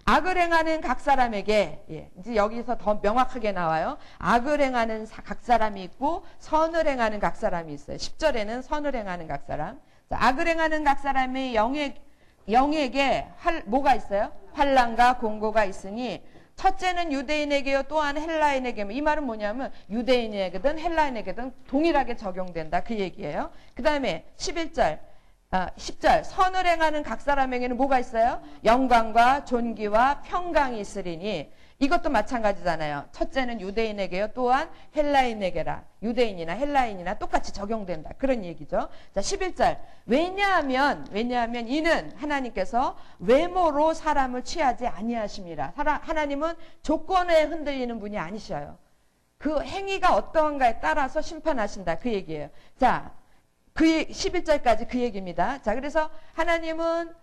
악을 행하는 각 사람에게, 예, 이제 여기서 더 명확하게 나와요. 악을 행하는 각 사람이 있고 선을 행하는 각 사람이 있어요. 10절에는 선을 행하는 각 사람. 자, 악을 행하는 각 사람의 영에게 뭐가 있어요? 환난과 공고가 있으니 첫째는 유대인에게요 또한 헬라인에게. 이 말은 뭐냐면 유대인에게든 헬라인에게든 동일하게 적용된다. 그 얘기예요. 그 다음에 10절 선을 행하는 각 사람에게는 뭐가 있어요? 영광과 존귀와 평강이 있으리니. 이것도 마찬가지잖아요. 첫째는 유대인에게요 또한 헬라인에게라. 유대인이나 헬라인이나 똑같이 적용된다. 그런 얘기죠. 자, 11절. 왜냐하면 이는 하나님께서 외모로 사람을 취하지 아니하심이라. 하나님은 조건에 흔들리는 분이 아니셔요. 그 행위가 어떠한가에 따라서 심판하신다. 그 얘기예요. 자, 그 11절까지 그 얘기입니다. 자, 그래서 하나님은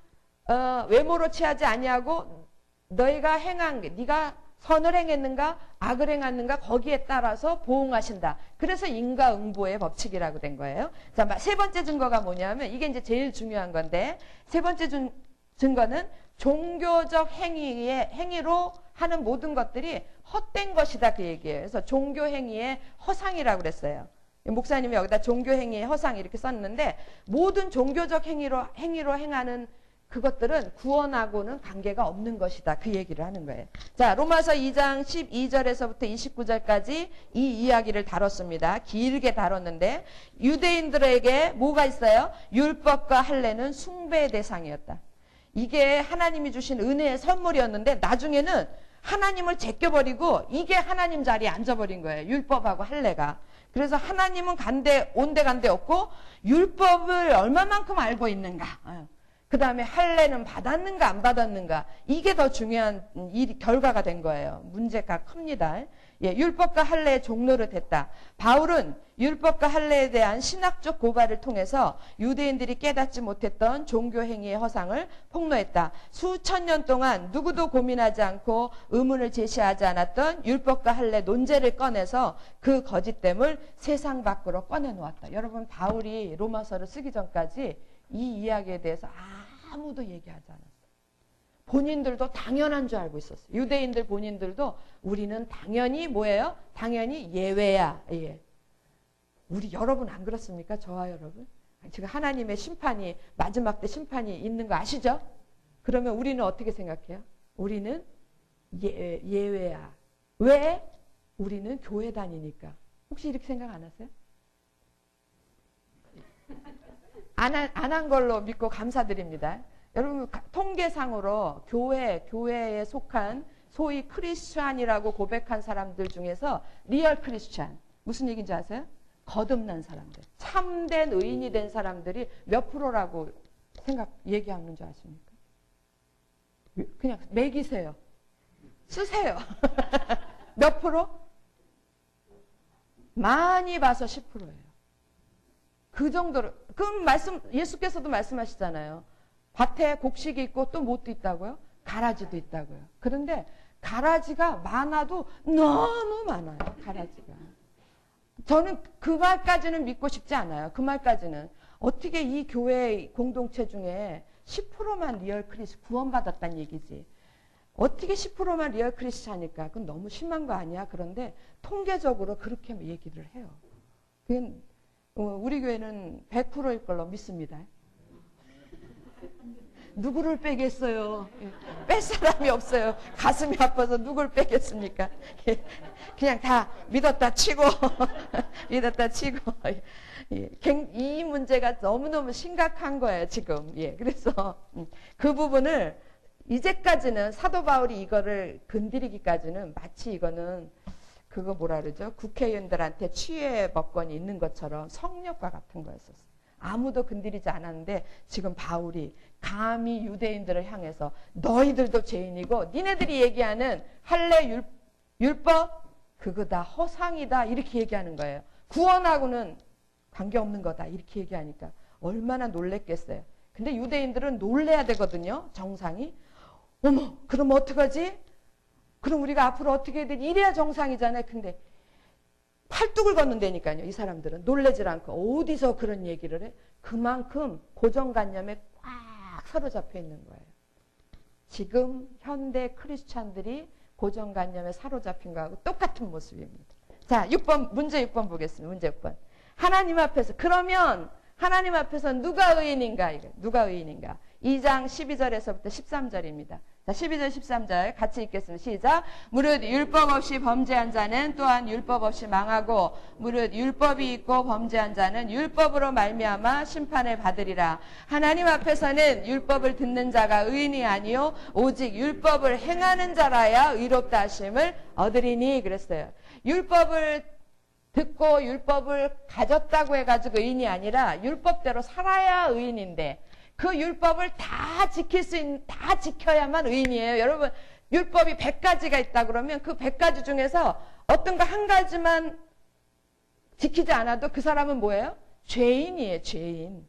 외모로 취하지 아니하고 너희가 행한 게 네가 선을 행했는가 악을 행했는가 거기에 따라서 보응하신다. 그래서 인과응보의 법칙이라고 된 거예요. 자, 세 번째 증거가 뭐냐면 이게 이제 제일 중요한 건데 세 번째 증거는 종교적 행위로 하는 모든 것들이 헛된 것이다. 그 얘기예요. 그래서 종교 행위의 허상이라고 그랬어요. 목사님이 여기다 종교 행위의 허상 이렇게 썼는데 모든 종교적 행위로 행하는 그것들은 구원하고는 관계가 없는 것이다. 그 얘기를 하는 거예요. 자, 로마서 2장 12절에서부터 29절까지 이 이야기를 다뤘습니다. 길게 다뤘는데 유대인들에게 뭐가 있어요? 율법과 할례는 숭배의 대상이었다. 이게 하나님이 주신 은혜의 선물이었는데 나중에는 하나님을 제껴버리고 이게 하나님 자리에 앉아버린 거예요. 율법하고 할례가. 그래서 하나님은 온데간데 없고 율법을 얼마만큼 알고 있는가. 그 다음에 할례는 받았는가 안 받았는가. 이게 더 중요한 결과가 된 거예요. 문제가 큽니다. 예, 율법과 할례의 종로를 댔다. 바울은 율법과 할례에 대한 신학적 고발을 통해서 유대인들이 깨닫지 못했던 종교행위의 허상을 폭로했다. 수천 년 동안 누구도 고민하지 않고 의문을 제시하지 않았던 율법과 할례 논제를 꺼내서 그 거짓됨을 세상 밖으로 꺼내놓았다. 여러분, 바울이 로마서를 쓰기 전까지 이 이야기에 대해서 아무도 얘기하지 않았어요. 본인들도 당연한 줄 알고 있었어요. 유대인들 본인들도 우리는 당연히 뭐예요? 당연히 예외야. 예. 우리 여러분 안 그렇습니까? 저와 여러분. 지금 하나님의 심판이 마지막 때 심판이 있는 거 아시죠? 그러면 우리는 어떻게 생각해요? 우리는 예외야. 왜? 우리는 교회 다니니까. 혹시 이렇게 생각 안 하세요? 안 한 걸로 믿고 감사드립니다. 여러분, 통계상으로 교회에 속한 소위 크리스찬이라고 고백한 사람들 중에서 리얼 크리스찬, 무슨 얘기인지 아세요? 거듭난 사람들, 참된 의인이 된 사람들이 몇 프로라고 얘기하는 줄 아십니까? 그냥 매기세요. 쓰세요. 몇 프로? 많이 봐서 10%예요. 그 정도로. 그럼 예수께서도 말씀하시잖아요. 밭에 곡식이 있고 또 뭣도 있다고요? 가라지도 있다고요. 그런데 가라지가 많아도 너무 많아요. 가라지가. 저는 그 말까지는 믿고 싶지 않아요. 그 말까지는. 어떻게 이 교회 공동체 중에 10%만 리얼 크리스 구원받았다는 얘기지. 어떻게 10%만 리얼 크리스찬일까? 그건 너무 심한 거 아니야? 그런데 통계적으로 그렇게 얘기를 해요. 그건 우리 교회는 100%일 걸로 믿습니다. 누구를 빼겠어요? 뺄 사람이 없어요. 가슴이 아파서 누구를 빼겠습니까? 그냥 다 믿었다 치고 믿었다 치고 이 문제가 너무너무 심각한 거예요 지금. 예, 그래서 그 부분을 이제까지는 사도 바울이 이거를 건드리기까지는 마치 이거는 그거 뭐라 그러죠? 국회의원들한테 취해법권이 있는 것처럼 성역과 같은 거였었어요. 아무도 건드리지 않았는데 지금 바울이 감히 유대인들을 향해서 너희들도 죄인이고 니네들이 얘기하는 할례 율법 그거 다 허상이다 이렇게 얘기하는 거예요. 구원하고는 관계없는 거다 이렇게 얘기하니까 얼마나 놀랬겠어요. 근데 유대인들은 놀래야 되거든요. 정상이. 어머 그럼 어떡하지? 그럼 우리가 앞으로 어떻게 해야 되지? 이래야 정상이잖아요. 근데 팔뚝을 걷는다니까요. 이 사람들은 놀래질 않고 어디서 그런 얘기를 해? 그만큼 고정관념에 꽉 사로잡혀 있는 거예요. 지금 현대 크리스찬들이 고정관념에 사로잡힌 거하고 똑같은 모습입니다. 자, 6번 문제 6번 보겠습니다. 문제 6번. 하나님 앞에서 그러면 하나님 앞에서 누가 의인인가? 누가 의인인가? 2장 12절에서부터 13절입니다. 자, 12절 13절 같이 읽겠습니다. 시작. 무릇 율법 없이 범죄한 자는 또한 율법 없이 망하고 무릇 율법이 있고 범죄한 자는 율법으로 말미암아 심판을 받으리라. 하나님 앞에서는 율법을 듣는 자가 의인이 아니요 오직 율법을 행하는 자라야 의롭다 하심을 얻으리니 그랬어요. 율법을 듣고 율법을 가졌다고 해가지고 의인이 아니라 율법대로 살아야 의인인데 그 율법을 다 다 지켜야만 의인이에요. 여러분, 율법이 100가지가 있다 그러면 그 100가지 중에서 어떤 거 한 가지만 지키지 않아도 그 사람은 뭐예요? 죄인이에요, 죄인.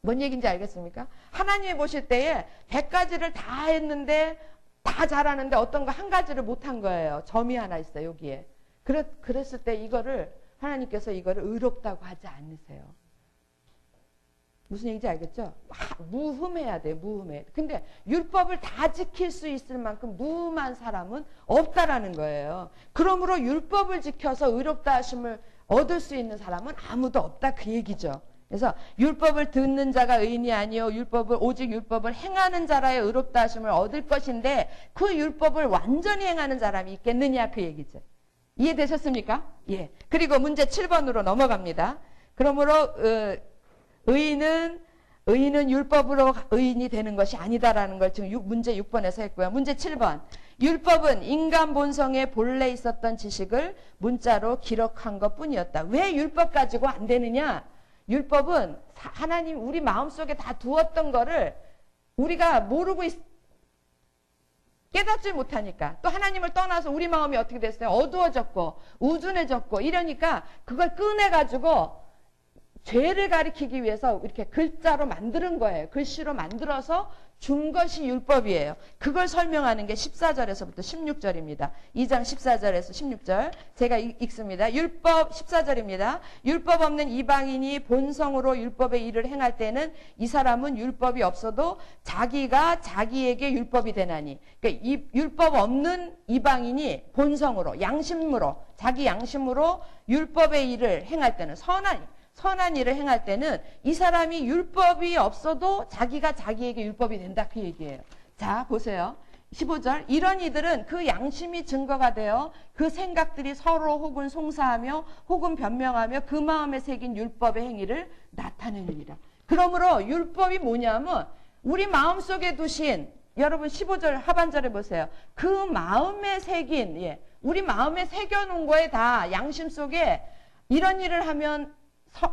뭔 얘기인지 알겠습니까? 하나님이 보실 때에 100가지를 다 했는데, 다 잘하는데 어떤 거 한 가지를 못한 거예요. 점이 하나 있어요, 여기에. 그랬을 때 하나님께서 이거를 의롭다고 하지 않으세요. 무슨 얘기인지 알겠죠? 무흠해야 돼요. 무흠해. 근데 율법을 다 지킬 수 있을 만큼 무흠한 사람은 없다라는 거예요. 그러므로 율법을 지켜서 의롭다 하심을 얻을 수 있는 사람은 아무도 없다 그 얘기죠. 그래서 율법을 듣는 자가 의인이 아니요 오직 율법을 행하는 자라야 의롭다 하심을 얻을 것인데 그 율법을 완전히 행하는 사람이 있겠느냐 그 얘기죠. 이해되셨습니까? 예. 그리고 문제 7번으로 넘어갑니다. 그러므로 의인은 율법으로 의인이 되는 것이 아니다라는 걸 지금 문제 6번에서 했고요. 문제 7번. 율법은 인간 본성에 본래 있었던 지식을 문자로 기록한 것뿐이었다. 왜 율법 가지고 안 되느냐? 율법은 하나님 우리 마음속에 다 두었던 거를 우리가 모르고 깨닫지 못하니까 또 하나님을 떠나서 우리 마음이 어떻게 됐어요? 어두워졌고 우둔해졌고 이러니까 그걸 꺼내가지고 죄를 가리키기 위해서 이렇게 글자로 만드는 거예요. 글씨로 만들어서 준 것이 율법이에요. 그걸 설명하는 게 14절에서부터 16절입니다. 2장 14절에서 16절 제가 읽습니다. 율법 14절입니다. 율법 없는 이방인이 본성으로 율법의 일을 행할 때는 이 사람은 율법이 없어도 자기가 자기에게 율법이 되나니. 그러니까 이 율법 없는 이방인이 본성으로 양심으로 자기 양심으로 율법의 일을 행할 때는 선한 일을 행할 때는 이 사람이 율법이 없어도 자기가 자기에게 율법이 된다 그 얘기예요. 자 보세요. 15절 이런 이들은 그 양심이 증거가 되어 그 생각들이 서로 혹은 송사하며 혹은 변명하며 그 마음에 새긴 율법의 행위를 나타내느니라. 그러므로 율법이 뭐냐면 우리 마음속에 두신 여러분 15절 하반절에 보세요. 그 마음에 새긴 우리 마음에 새겨놓은 거에 다 양심 속에 이런 일을 하면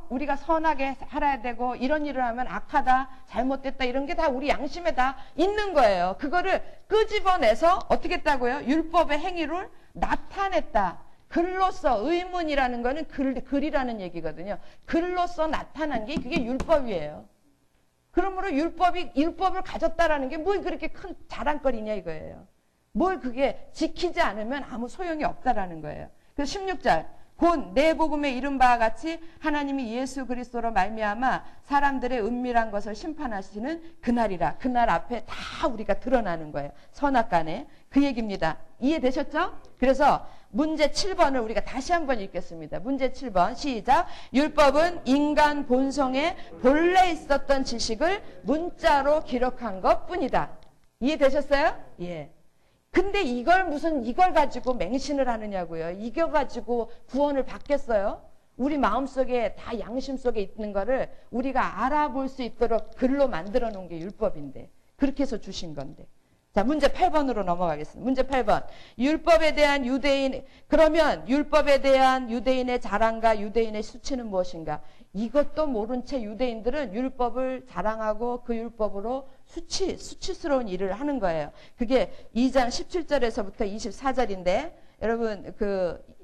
우리가 선하게 살아야 되고 이런 일을 하면 악하다 잘못됐다 이런 게 다 우리 양심에 다 있는 거예요. 그거를 끄집어내서 어떻게 했다고요? 율법의 행위를 나타냈다. 글로써 의문이라는 거는 글이라는 얘기거든요. 글로써 나타난 게 그게 율법이에요. 그러므로 율법을 가졌다라는 게 뭘 그렇게 큰 자랑거리냐 이거예요. 뭘 그게 지키지 않으면 아무 소용이 없다라는 거예요. 그래서 16절. 곧 내 복음에 이른 바와 같이 하나님이 예수 그리스도로 말미암아 사람들의 은밀한 것을 심판하시는 그날이라. 그날 앞에 다 우리가 드러나는 거예요. 선악간에. 그 얘기입니다. 이해되셨죠? 그래서 문제 7번을 우리가 다시 한번 읽겠습니다. 문제 7번 시작. 율법은 인간 본성에 본래 있었던 지식을 문자로 기록한 것뿐이다. 이해되셨어요? 예. 근데 이걸 가지고 맹신을 하느냐고요. 이거 가지고 구원을 받겠어요? 우리 마음속에 다 양심 속에 있는 거를 우리가 알아볼 수 있도록 글로 만들어 놓은 게 율법인데. 그렇게 해서 주신 건데. 자, 문제 8번으로 넘어가겠습니다. 문제 8번. 그러면 율법에 대한 유대인의 자랑과 유대인의 수치는 무엇인가? 이것도 모른 채 유대인들은 율법을 자랑하고 그 율법으로 수치스러운 일을 하는 거예요. 그게 2장 17절에서부터 24절인데, 여러분,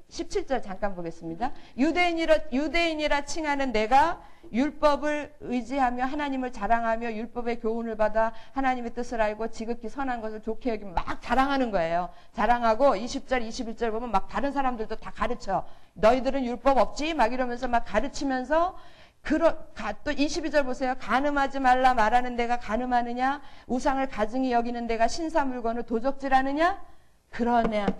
17절 잠깐 보겠습니다. 유대인이라 칭하는 내가 율법을 의지하며 하나님을 자랑하며 율법의 교훈을 받아 하나님의 뜻을 알고 지극히 선한 것을 좋게 여기면 막 자랑하는 거예요. 자랑하고 20절, 21절 보면 막 다른 사람들도 다 가르쳐. 너희들은 율법 없지? 막 이러면서 막 가르치면서 또 22절 보세요. 간음하지 말라 말하는 데가 간음하느냐? 우상을 가증히 여기는 데가 신사 물건을 도적질하느냐? 그러나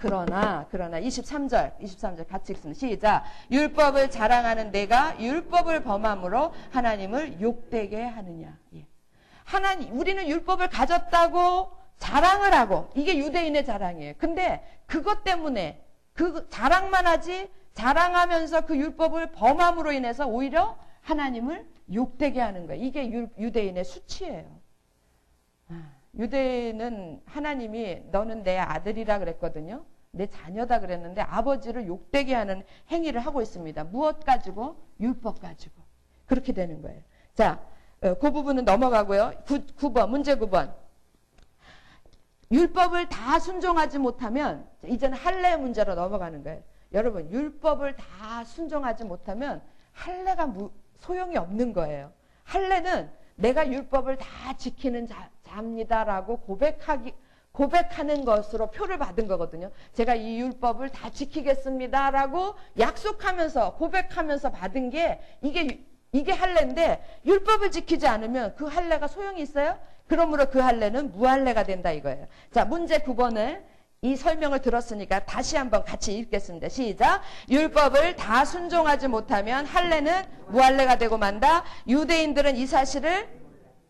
23절 같이 읽습니다. 시작. 율법을 자랑하는 내가 율법을 범함으로 하나님을 욕되게 하느냐. 예. 우리는 율법을 가졌다고 자랑을 하고 이게 유대인의 자랑이에요. 근데 그것 때문에 그 자랑만 하지 자랑하면서 그 율법을 범함으로 인해서 오히려 하나님을 욕되게 하는 거예요. 이게 유대인의 수치예요. 유대인은 하나님이 너는 내 아들이라 그랬거든요. 내 자녀다 그랬는데 아버지를 욕되게 하는 행위를 하고 있습니다. 무엇 가지고? 율법 가지고. 그렇게 되는 거예요. 자, 그 부분은 넘어가고요. 9번, 문제 9번. 율법을 다 순종하지 못하면 이제는 할례 문제로 넘어가는 거예요. 여러분, 율법을 다 순종하지 못하면 할례가 소용이 없는 거예요. 할례는 내가 율법을 다 지키는 자입니다라고 고백하는 것으로 표를 받은 거거든요. 제가 이 율법을 다 지키겠습니다라고 약속하면서 고백하면서 받은 게 이게 할례인데 율법을 지키지 않으면 그 할례가 소용이 있어요? 그러므로 그 할례는 무할례가 된다 이거예요. 자, 문제 9번을 이 설명을 들었으니까 다시 한번 같이 읽겠습니다. 시작. 율법을 다 순종하지 못하면 할례는 무할례가 되고 만다. 유대인들은 이 사실을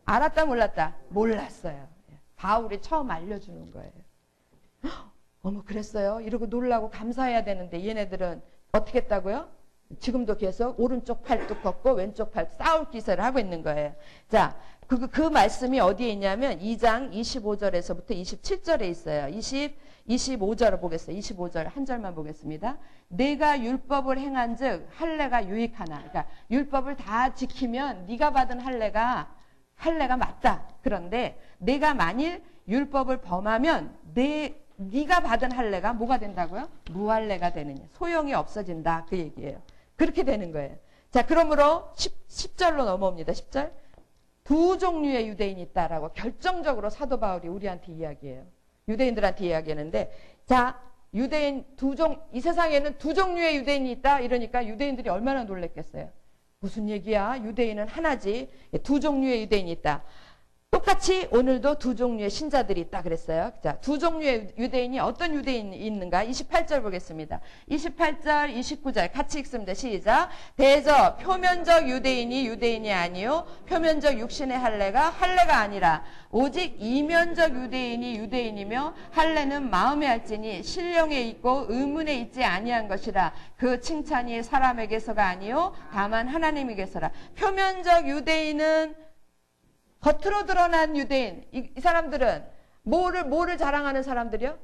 알았다 몰랐다? 몰랐어요. 바울이 처음 알려주는 거예요. 어머 그랬어요? 이러고 놀라고 감사해야 되는데 얘네들은 어떻게 했다고요? 지금도 계속 오른쪽 팔뚝 걷고 왼쪽 팔 싸울 기세를 하고 있는 거예요. 자, 그 말씀이 어디에 있냐면 2장 25절에서부터 27절에 있어요. 25절을 보겠어요. 25절 한 절만 보겠습니다. 내가 율법을 행한즉 할례가 유익하나. 그러니까 율법을 다 지키면 네가 받은 할례가 맞다. 그런데 내가 만일 율법을 범하면 네가 받은 할례가 뭐가 된다고요? 무할례가 되느냐. 소용이 없어진다. 그 얘기예요. 그렇게 되는 거예요. 자, 그러므로 10절로 넘어옵니다. 10절. 두 종류의 유대인이 있다라고 결정적으로 사도 바울이 우리한테 이야기해요. 유대인들한테 이야기하는데, 자, 이 세상에는 두 종류의 유대인이 있다 이러니까 유대인들이 얼마나 놀랬겠어요. 무슨 얘기야? 유대인은 하나지. 두 종류의 유대인이 있다. 똑같이 오늘도 두 종류의 신자들이 있다 그랬어요. 자, 두 종류의 유대인이 어떤 유대인이 있는가? 28절 보겠습니다. 28절, 29절 같이 읽습니다. 시작. 대저 표면적 유대인이 아니요 표면적 육신의 할례가 아니라 오직 이면적 유대인이 유대인이며 할례는 마음에 할지니 신령에 있고 의문에 있지 아니한 것이라. 그 칭찬이 사람에게서가 아니요 다만 하나님에게서라. 표면적 유대인은 겉으로 드러난 유대인, 이 사람들은 뭐를 자랑하는 사람들이요?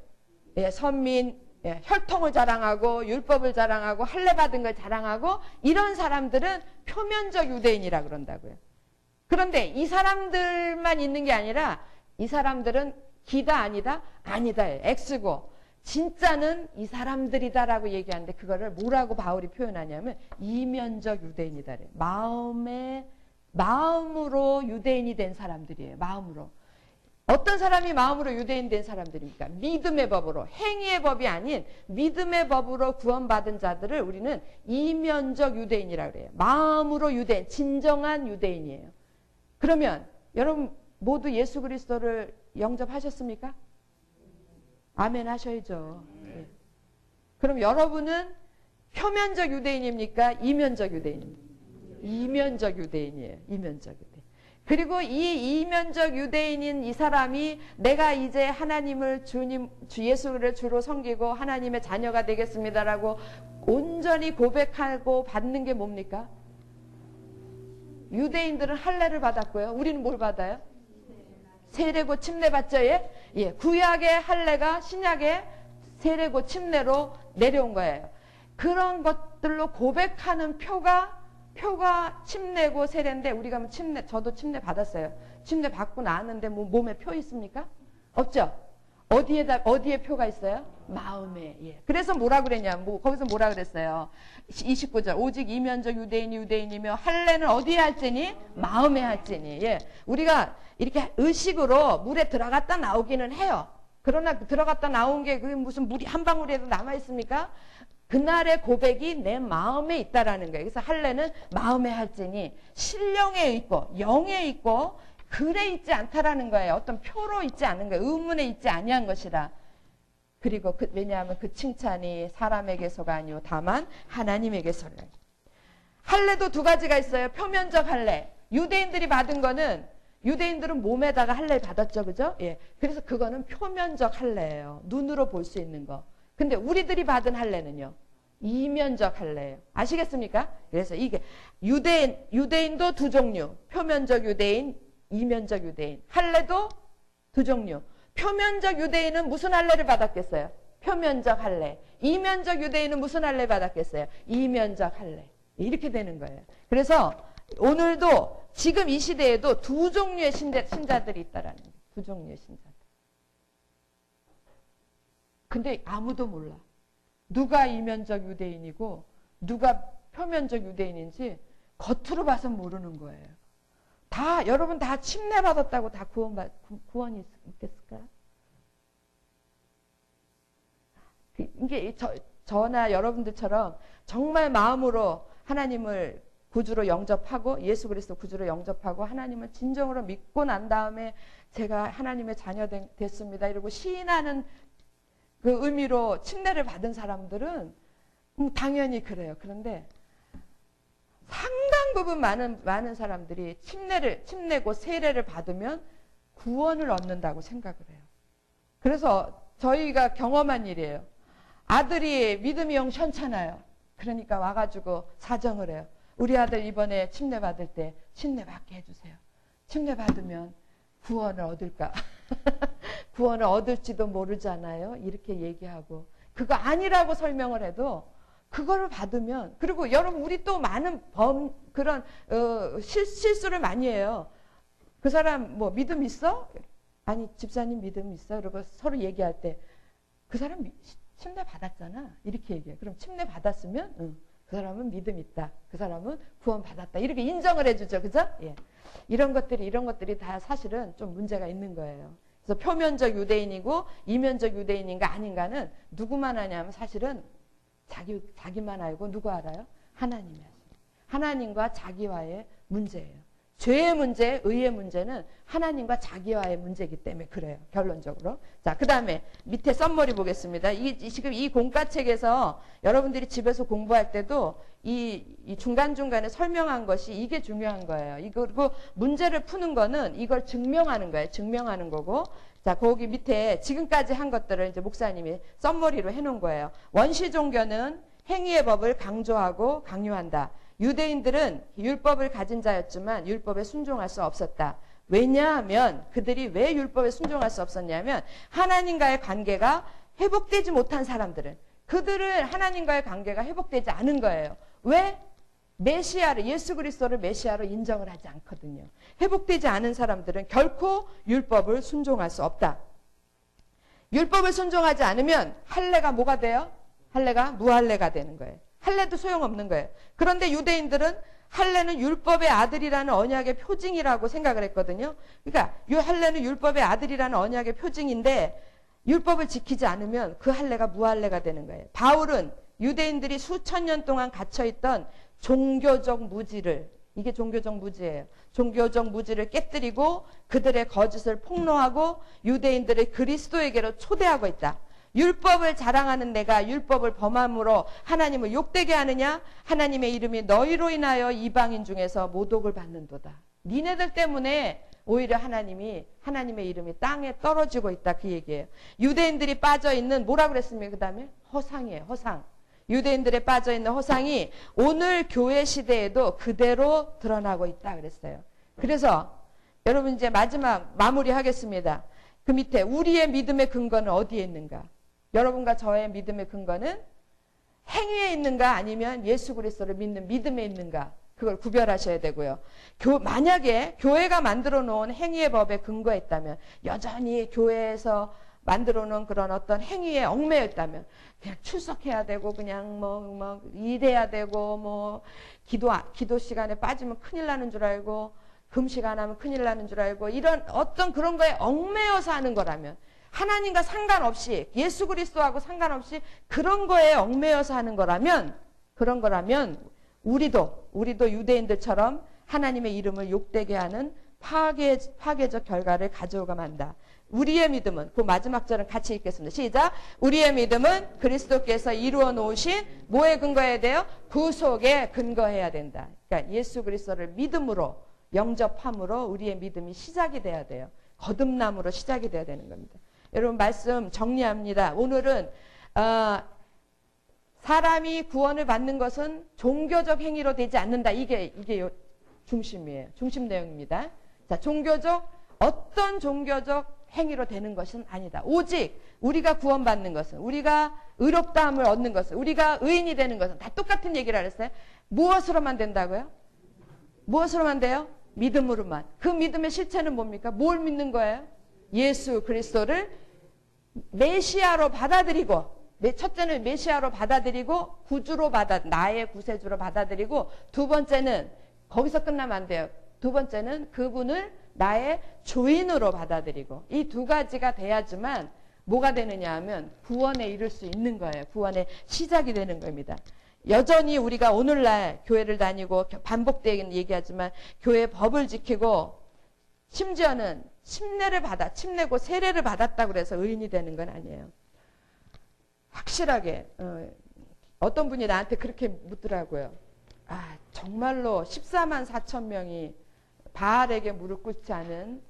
예, 선민, 예, 혈통을 자랑하고 율법을 자랑하고 할례 받은 걸 자랑하고 이런 사람들은 표면적 유대인이라 그런다고요. 그런데 이 사람들만 있는 게 아니라 이 사람들은 기다 아니다? 아니다. X고 진짜는 이 사람들이다라고 얘기하는데 그거를 뭐라고 바울이 표현하냐면 이면적 유대인이다. 마음으로 유대인이 된 사람들이에요. 마음으로. 어떤 사람이 마음으로 유대인 된 사람들입니까? 믿음의 법으로, 행위의 법이 아닌 믿음의 법으로 구원받은 자들을 우리는 이면적 유대인이라고 그래요. 마음으로 유대인, 진정한 유대인이에요. 그러면 여러분 모두 예수 그리스도를 영접하셨습니까? 아멘 하셔야죠. 네. 그럼 여러분은 표면적 유대인입니까? 이면적 유대인입니까? 이면적 유대인이에요. 이면적 유대인. 그리고 이 이면적 유대인인 이 사람이 내가 이제 하나님을 주 예수를 주로 섬기고 하나님의 자녀가 되겠습니다라고 온전히 고백하고 받는 게 뭡니까? 유대인들은 할례를 받았고요. 우리는 뭘 받아요? 세례고 침례 받죠. 예. 구약의 할례가 신약의 세례고 침례로 내려온 거예요. 그런 것들로 고백하는 표가 침례고 세례인데 우리가 저도 침례 받았어요. 침례 받고 나왔는데 몸에 표 있습니까? 없죠. 어디에 표가 있어요? 마음에. 예. 그래서 뭐라 그랬냐? 거기서 뭐라 그랬어요? 29절. 오직 이면적 유대인이 유대인이며 할례는 어디에 할지니? 마음에 할지니. 예. 우리가 이렇게 의식으로 물에 들어갔다 나오기는 해요. 그러나 들어갔다 나온 게 그게 무슨 물이 한 방울이라도 남아 있습니까? 그날의 고백이 내 마음에 있다라는 거예요. 그래서 할례는 마음에 할지니 신령에 있고 영에 있고 글에 있지 않다라는 거예요. 어떤 표로 있지 않은 거예요. 의문에 있지 아니한 것이라. 그리고 왜냐하면 그 칭찬이 사람에게서가 아니오 다만 하나님에게서라. 할례도 두 가지가 있어요. 표면적 할례. 유대인들이 받은 거는 유대인들은 몸에다가 할례 받았죠. 그죠? 예. 그래서 그거는 표면적 할례예요. 눈으로 볼 수 있는 거. 근데 우리들이 받은 할례는요. 이면적 할례예요. 아시겠습니까? 그래서 이게 유대인도 두 종류. 표면적 유대인, 이면적 유대인. 할례도 두 종류. 표면적 유대인은 무슨 할례를 받았겠어요? 표면적 할례. 이면적 유대인은 무슨 할례 받았겠어요? 이면적 할례. 이렇게 되는 거예요. 그래서 오늘도 지금 이 시대에도 두 종류의 신자들이 있다라는 거예요. 두 종류의 신자들. 근데 아무도 몰라. 누가 이면적 유대인이고 누가 표면적 유대인인지 겉으로 봐서 모르는 거예요. 여러분 다 침례 받았다고 다 구원이 있겠을까? 이게 저나 여러분들처럼 정말 마음으로 하나님을 구주로 영접하고 예수 그리스도 구주로 영접하고 하나님을 진정으로 믿고 난 다음에 제가 하나님의 자녀 됐습니다. 이러고 시인하는 그 의미로 침례를 받은 사람들은 당연히 그래요. 그런데 상당 부분 많은 사람들이 침례고 세례를 받으면 구원을 얻는다고 생각을 해요. 그래서 저희가 경험한 일이에요. 아들이 믿음이 영 현찮아요. 그러니까 와가지고 사정을 해요. 우리 아들 이번에 침례 받을 때 침례 받게 해주세요. 침례 받으면 구원을 얻을까? 구원을 얻을지도 모르잖아요. 이렇게 얘기하고 그거 아니라고 설명을 해도 그거를 받으면 그리고 여러분 우리 또 많은 그런 실수를 많이 해요. 그 사람 뭐 믿음 있어? 아니 집사님 믿음 있어? 그리고 서로 얘기할 때 그 사람 침례 받았잖아. 이렇게 얘기해요. 그럼 침례 받았으면 그 사람은 믿음 있다. 그 사람은 구원 받았다. 이렇게 인정을 해주죠. 그죠? 예. 이런 것들이 다 사실은 좀 문제가 있는 거예요. 그래서 표면적 유대인이고 이면적 유대인인가 아닌가는 누구만 아냐면 사실은 자기만 알고 누구 알아요? 하나님이 아시죠. 하나님과 자기와의 문제예요. 죄의 문제, 의의 문제는 하나님과 자기와의 문제이기 때문에 그래요. 결론적으로. 자, 그 다음에 밑에 썸머리 보겠습니다. 지금 이 공과책에서 여러분들이 집에서 공부할 때도 이 중간중간에 설명한 것이 이게 중요한 거예요. 그리고 문제를 푸는 거는 이걸 증명하는 거예요. 증명하는 거고. 자, 거기 밑에 지금까지 한 것들을 이제 목사님이 썸머리로 해놓은 거예요. 원시 종교는 행위의 법을 강조하고 강요한다. 유대인들은 율법을 가진 자였지만 율법에 순종할 수 없었다. 왜냐하면 그들이 왜 율법에 순종할 수 없었냐면 하나님과의 관계가 회복되지 못한 사람들은 그들은 하나님과의 관계가 회복되지 않은 거예요. 왜? 메시아를 예수 그리스도를 메시아로 인정을 하지 않거든요. 회복되지 않은 사람들은 결코 율법을 순종할 수 없다. 율법을 순종하지 않으면 할례가 뭐가 돼요? 할례가 무할례가 되는 거예요. 할례도 소용없는 거예요. 그런데 유대인들은 할례는 율법의 아들이라는 언약의 표징이라고 생각을 했거든요. 그러니까 이 할례는 율법의 아들이라는 언약의 표징인데 율법을 지키지 않으면 그 할례가 무할례가 되는 거예요. 바울은 유대인들이 수천 년 동안 갇혀있던 종교적 무지를, 이게 종교적 무지예요. 종교적 무지를 깨뜨리고 그들의 거짓을 폭로하고 유대인들을 그리스도에게로 초대하고 있다. 율법을 자랑하는 내가 율법을 범함으로 하나님을 욕되게 하느냐? 하나님의 이름이 너희로 인하여 이방인 중에서 모독을 받는도다. 니네들 때문에 오히려 하나님의 이름이 땅에 떨어지고 있다. 그 얘기예요. 유대인들이 빠져있는 뭐라 그랬습니까? 그 다음에 허상이에요. 허상. 유대인들에 빠져있는 허상이 오늘 교회 시대에도 그대로 드러나고 있다 그랬어요. 그래서 여러분 이제 마지막 마무리하겠습니다. 그 밑에 우리의 믿음의 근거는 어디에 있는가? 여러분과 저의 믿음의 근거는 행위에 있는가 아니면 예수 그리스도를 믿는 믿음에 있는가? 그걸 구별하셔야 되고요. 만약에 교회가 만들어 놓은 행위의 법에 근거했다면 여전히 교회에서 만들어 놓은 그런 어떤 행위에 얽매여 있다면 그냥 출석해야 되고 그냥 뭐 일해야 되고 기도 시간에 빠지면 큰일 나는 줄 알고 금식 안 하면 큰일 나는 줄 알고 이런 어떤 그런 거에 얽매여서 하는 거라면 하나님과 상관없이 예수 그리스도하고 상관없이 그런 거에 얽매여서 하는 거라면 그런 거라면 우리도 유대인들처럼 하나님의 이름을 욕되게 하는 파괴적 결과를 가져오가만 한다. 우리의 믿음은 그 마지막 절은 같이 읽겠습니다. 시작. 우리의 믿음은 그리스도께서 이루어 놓으신 뭐에 근거해야 돼요? 구속에 근거해야 된다. 그러니까 예수 그리스도를 믿음으로 영접함으로 우리의 믿음이 시작이 돼야 돼요. 거듭남으로 시작이 돼야 되는 겁니다. 여러분 말씀 정리합니다. 오늘은 사람이 구원을 받는 것은 종교적 행위로 되지 않는다. 이게 중심이에요. 중심 내용입니다. 자, 어떤 종교적 행위로 되는 것은 아니다. 오직 우리가 구원받는 것은, 우리가 의롭다함을 얻는 것은, 우리가 의인이 되는 것은 다 똑같은 얘기를 했어요. 무엇으로만 된다고요? 무엇으로만 돼요? 믿음으로만. 그 믿음의 실체는 뭡니까? 뭘 믿는 거예요? 예수 그리스도를 메시아로 받아들이고, 첫째는 메시아로 받아들이고 구주로 나의 구세주로 받아들이고, 두 번째는 거기서 끝나면 안 돼요. 두 번째는 그분을 나의 주인으로 받아들이고, 이 두 가지가 돼야지만 뭐가 되느냐 하면 구원에 이를 수 있는 거예요. 구원의 시작이 되는 겁니다. 여전히 우리가 오늘날 교회를 다니고 반복되긴 얘기하지만 교회 법을 지키고 심지어는 침례고 세례를 받았다고 해서 의인이 되는 건 아니에요. 확실하게 어떤 분이 나한테 그렇게 묻더라고요. 정말로 14만 4천 명이 바알에게 무릎 꿇지 않은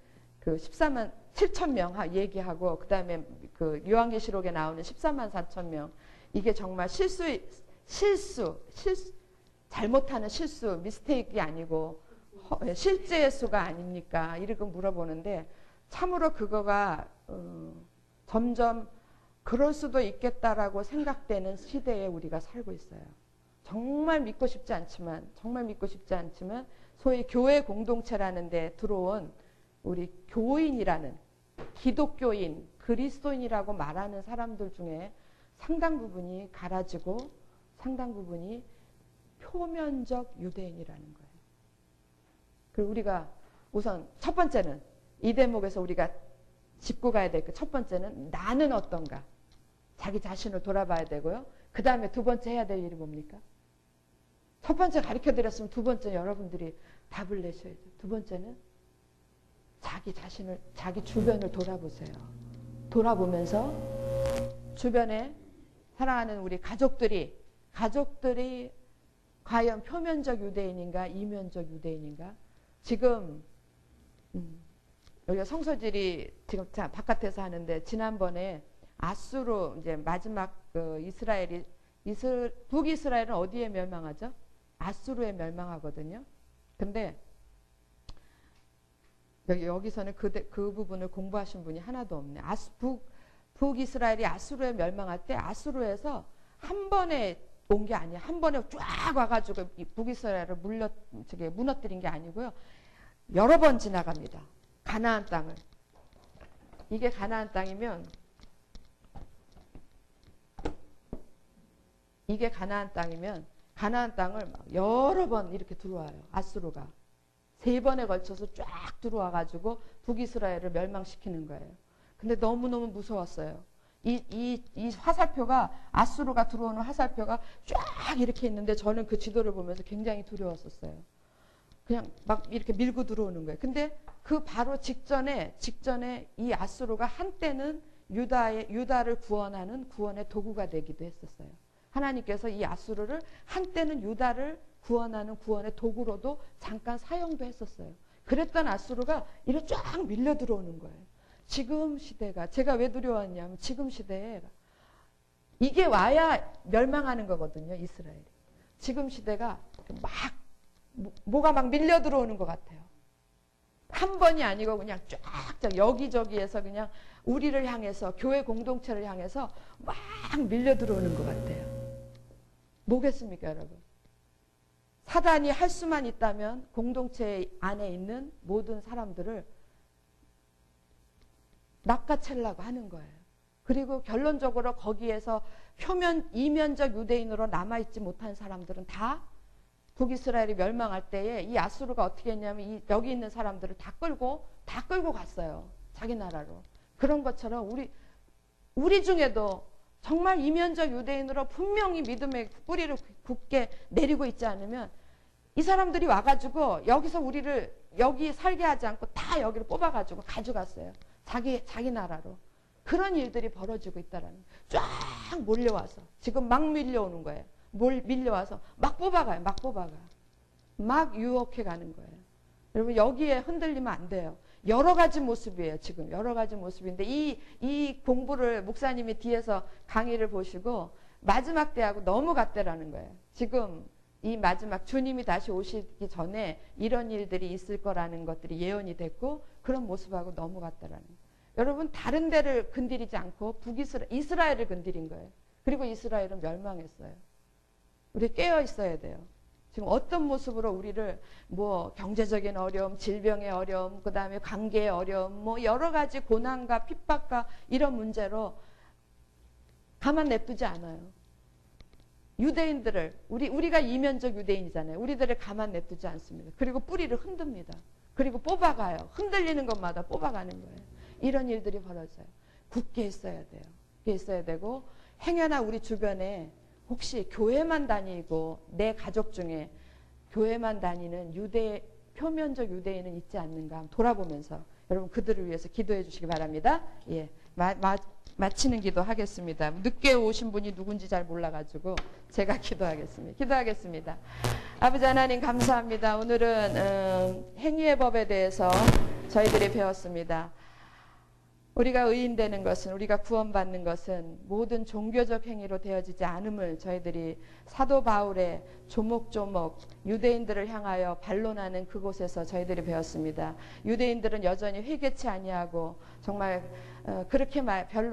그 14만 7천 명 얘기하고, 그 다음에 그 요한계시록에 나오는 14만 4천 명, 이게 정말 잘못하는 실수, 미스테이크가 아니고 실제의 수가 아닙니까? 이렇게 물어보는데, 참으로 그거가 점점 그럴 수도 있겠다라고 생각되는 시대에 우리가 살고 있어요. 정말 믿고 싶지 않지만 소위 교회 공동체라는 데 들어온 우리 교인이라는 기독교인, 그리스도인이라고 말하는 사람들 중에 상당 부분이 가라지고 상당 부분이 표면적 유대인이라는 거예요. 그리고 우리가 우선 첫 번째는 이 대목에서 우리가 짚고 가야 될 그 첫 번째는 나는 어떤가? 자기 자신을 돌아봐야 되고요. 그 다음에 두 번째 해야 될 일이 뭡니까? 첫 번째 가르쳐 드렸으면 두 번째 여러분들이 답을 내셔야죠. 두 번째는 자기 주변을 돌아보세요. 돌아보면서 주변에 사랑하는 우리 가족들이 과연 표면적 유대인인가, 이면적 유대인인가? 지금 여기가 성서질이 지금 바깥에서 하는데, 지난번에 아수르 이제 마지막 북이스라엘은 어디에 멸망하죠? 아수르에 멸망하거든요. 근데 여기서는 그 부분을 공부하신 분이 하나도 없네. 북이스라엘이 아수르에 멸망할 때 아수르에서 한 번에 온 게 아니야. 한 번에 쫙 와가지고 북이스라엘을 무너뜨린 게 아니고요. 여러 번 지나갑니다. 가나안 땅을. 이게 가나안 땅이면 이게 가나안 땅이면 가나안 땅을 막 여러 번 이렇게 들어와요. 아수르가. 3번에 걸쳐서 쫙 들어와가지고 북이스라엘을 멸망시키는 거예요. 근데 너무너무 무서웠어요. 이 화살표가, 아수르가 들어오는 화살표가 쫙 이렇게 있는데 저는 그 지도를 보면서 굉장히 두려웠었어요. 그냥 막 이렇게 밀고 들어오는 거예요. 근데 그 바로 직전에 이 아수르가 한때는 유다를 구원하는 구원의 도구가 되기도 했었어요. 하나님께서 이 아수르를 한때는 유다를 구원하는 구원의 도구로도 잠깐 사용도 했었어요. 그랬던 아수르가 이렇게 쫙 밀려 들어오는 거예요. 지금 시대가, 제가 왜 두려웠냐면 지금 시대에 이게 와야 멸망하는 거거든요, 이스라엘이. 지금 시대가 뭐가 막 밀려 들어오는 것 같아요. 한 번이 아니고 그냥 쫙쫙 여기저기에서 그냥 우리를 향해서, 교회 공동체를 향해서 막 밀려 들어오는 것 같아요. 뭐겠습니까, 여러분? 사단이 할 수만 있다면 공동체 안에 있는 모든 사람들을 낚아채려고 하는 거예요. 그리고 결론적으로 거기에서 이면적 유대인으로 남아있지 못한 사람들은 다 북이스라엘이 멸망할 때에 이 아수르가 어떻게 했냐면 여기 있는 사람들을 다 끌고 갔어요. 자기 나라로. 그런 것처럼 우리 중에도 정말 이면적 유대인으로 분명히 믿음의 뿌리를 굳게 내리고 있지 않으면 이 사람들이 와가지고 여기서 우리를 여기 살게 하지 않고 다 여기를 뽑아가지고 가져갔어요. 자기 나라로. 그런 일들이 벌어지고 있다라는 거예요. 쫙 몰려와서 지금 막 밀려오는 거예요. 밀려와서 막 뽑아가요. 막 유혹해 가는 거예요. 여러분 여기에 흔들리면 안 돼요. 여러 가지 모습이에요. 지금 여러 가지 모습인데 이 공부를 목사님이 뒤에서 강의를 보시고 마지막 때하고 너무 같다라는 거예요. 지금 이 마지막 주님이 다시 오시기 전에 이런 일들이 있을 거라는 것들이 예언이 됐고 그런 모습하고 너무 같다라는 거예요. 여러분 다른 데를 건드리지 않고 이스라엘을 건드린 거예요. 그리고 이스라엘은 멸망했어요. 우리 깨어 있어야 돼요. 지금 어떤 모습으로 우리를 경제적인 어려움, 질병의 어려움, 그 다음에 관계의 어려움, 여러 가지 고난과 핍박과 이런 문제로 가만 냅두지 않아요. 유대인들을 우리가 이면적 유대인이잖아요. 우리들을 가만 냅두지 않습니다. 그리고 뿌리를 흔듭니다. 그리고 뽑아가요. 흔들리는 것마다 뽑아가는 거예요. 이런 일들이 벌어져요. 굳게 있어야 돼요. 굳게 있어야 되고 행여나 우리 주변에 혹시 교회만 다니고 내 가족 중에 교회만 다니는 표면적 유대인은 있지 않는가 돌아보면서 여러분 그들을 위해서 기도해 주시기 바랍니다. 예, 마치는 기도하겠습니다. 늦게 오신 분이 누군지 잘 몰라가지고 제가 기도하겠습니다. 아버지 하나님 감사합니다. 오늘은 행위의 법에 대해서 저희들이 배웠습니다. 우리가 의인되는 것은, 우리가 구원받는 것은 모든 종교적 행위로 되어지지 않음을 저희들이 사도 바울의 조목조목 유대인들을 향하여 반론하는 그곳에서 저희들이 배웠습니다. 유대인들은 여전히 회개치 아니하고 정말 그렇게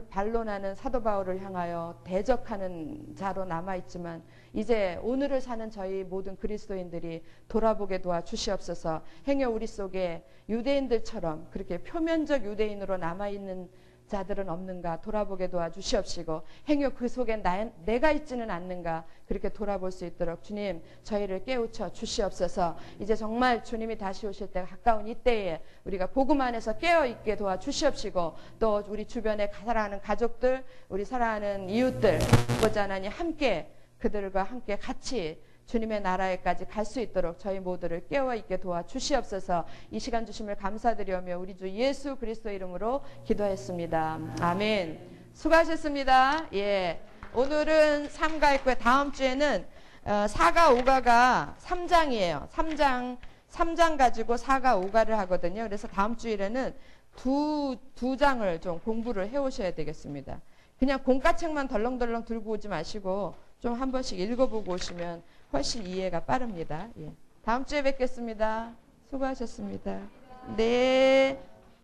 반론하는 사도 바울을 향하여 대적하는 자로 남아있지만 이제 오늘을 사는 저희 모든 그리스도인들이 돌아보게 도와 주시옵소서. 행여 우리 속에 유대인들처럼 그렇게 표면적 유대인으로 남아있는 자들은 없는가 돌아보게 도와 주시옵시고 행여 그 속에 내가 있지는 않는가 그렇게 돌아볼 수 있도록 주님 저희를 깨우쳐 주시옵소서. 이제 정말 주님이 다시 오실 때가 가까운 이때에 우리가 복음 안에서 깨어있게 도와 주시옵시고 또 우리 주변에 사랑하는 가족들 우리 사랑하는 이웃들 아버지 하나님 함께 그들과 함께 같이 주님의 나라에까지 갈 수 있도록 저희 모두를 깨어있게 도와주시옵소서. 이 시간 주심을 감사드리며 우리 주 예수 그리스도 이름으로 기도했습니다. 아멘. 수고하셨습니다. 예, 오늘은 3가 있고요. 다음 주에는 4가 5가가 3장이에요. 3장 가지고 4가 5가를 하거든요. 그래서 다음 주일에는 두 장을 좀 공부를 해오셔야 되겠습니다. 그냥 공과책만 덜렁덜렁 들고 오지 마시고 좀 한 번씩 읽어보고 오시면 훨씬 이해가 빠릅니다. 예. 다음 주에 뵙겠습니다. 수고하셨습니다. 네.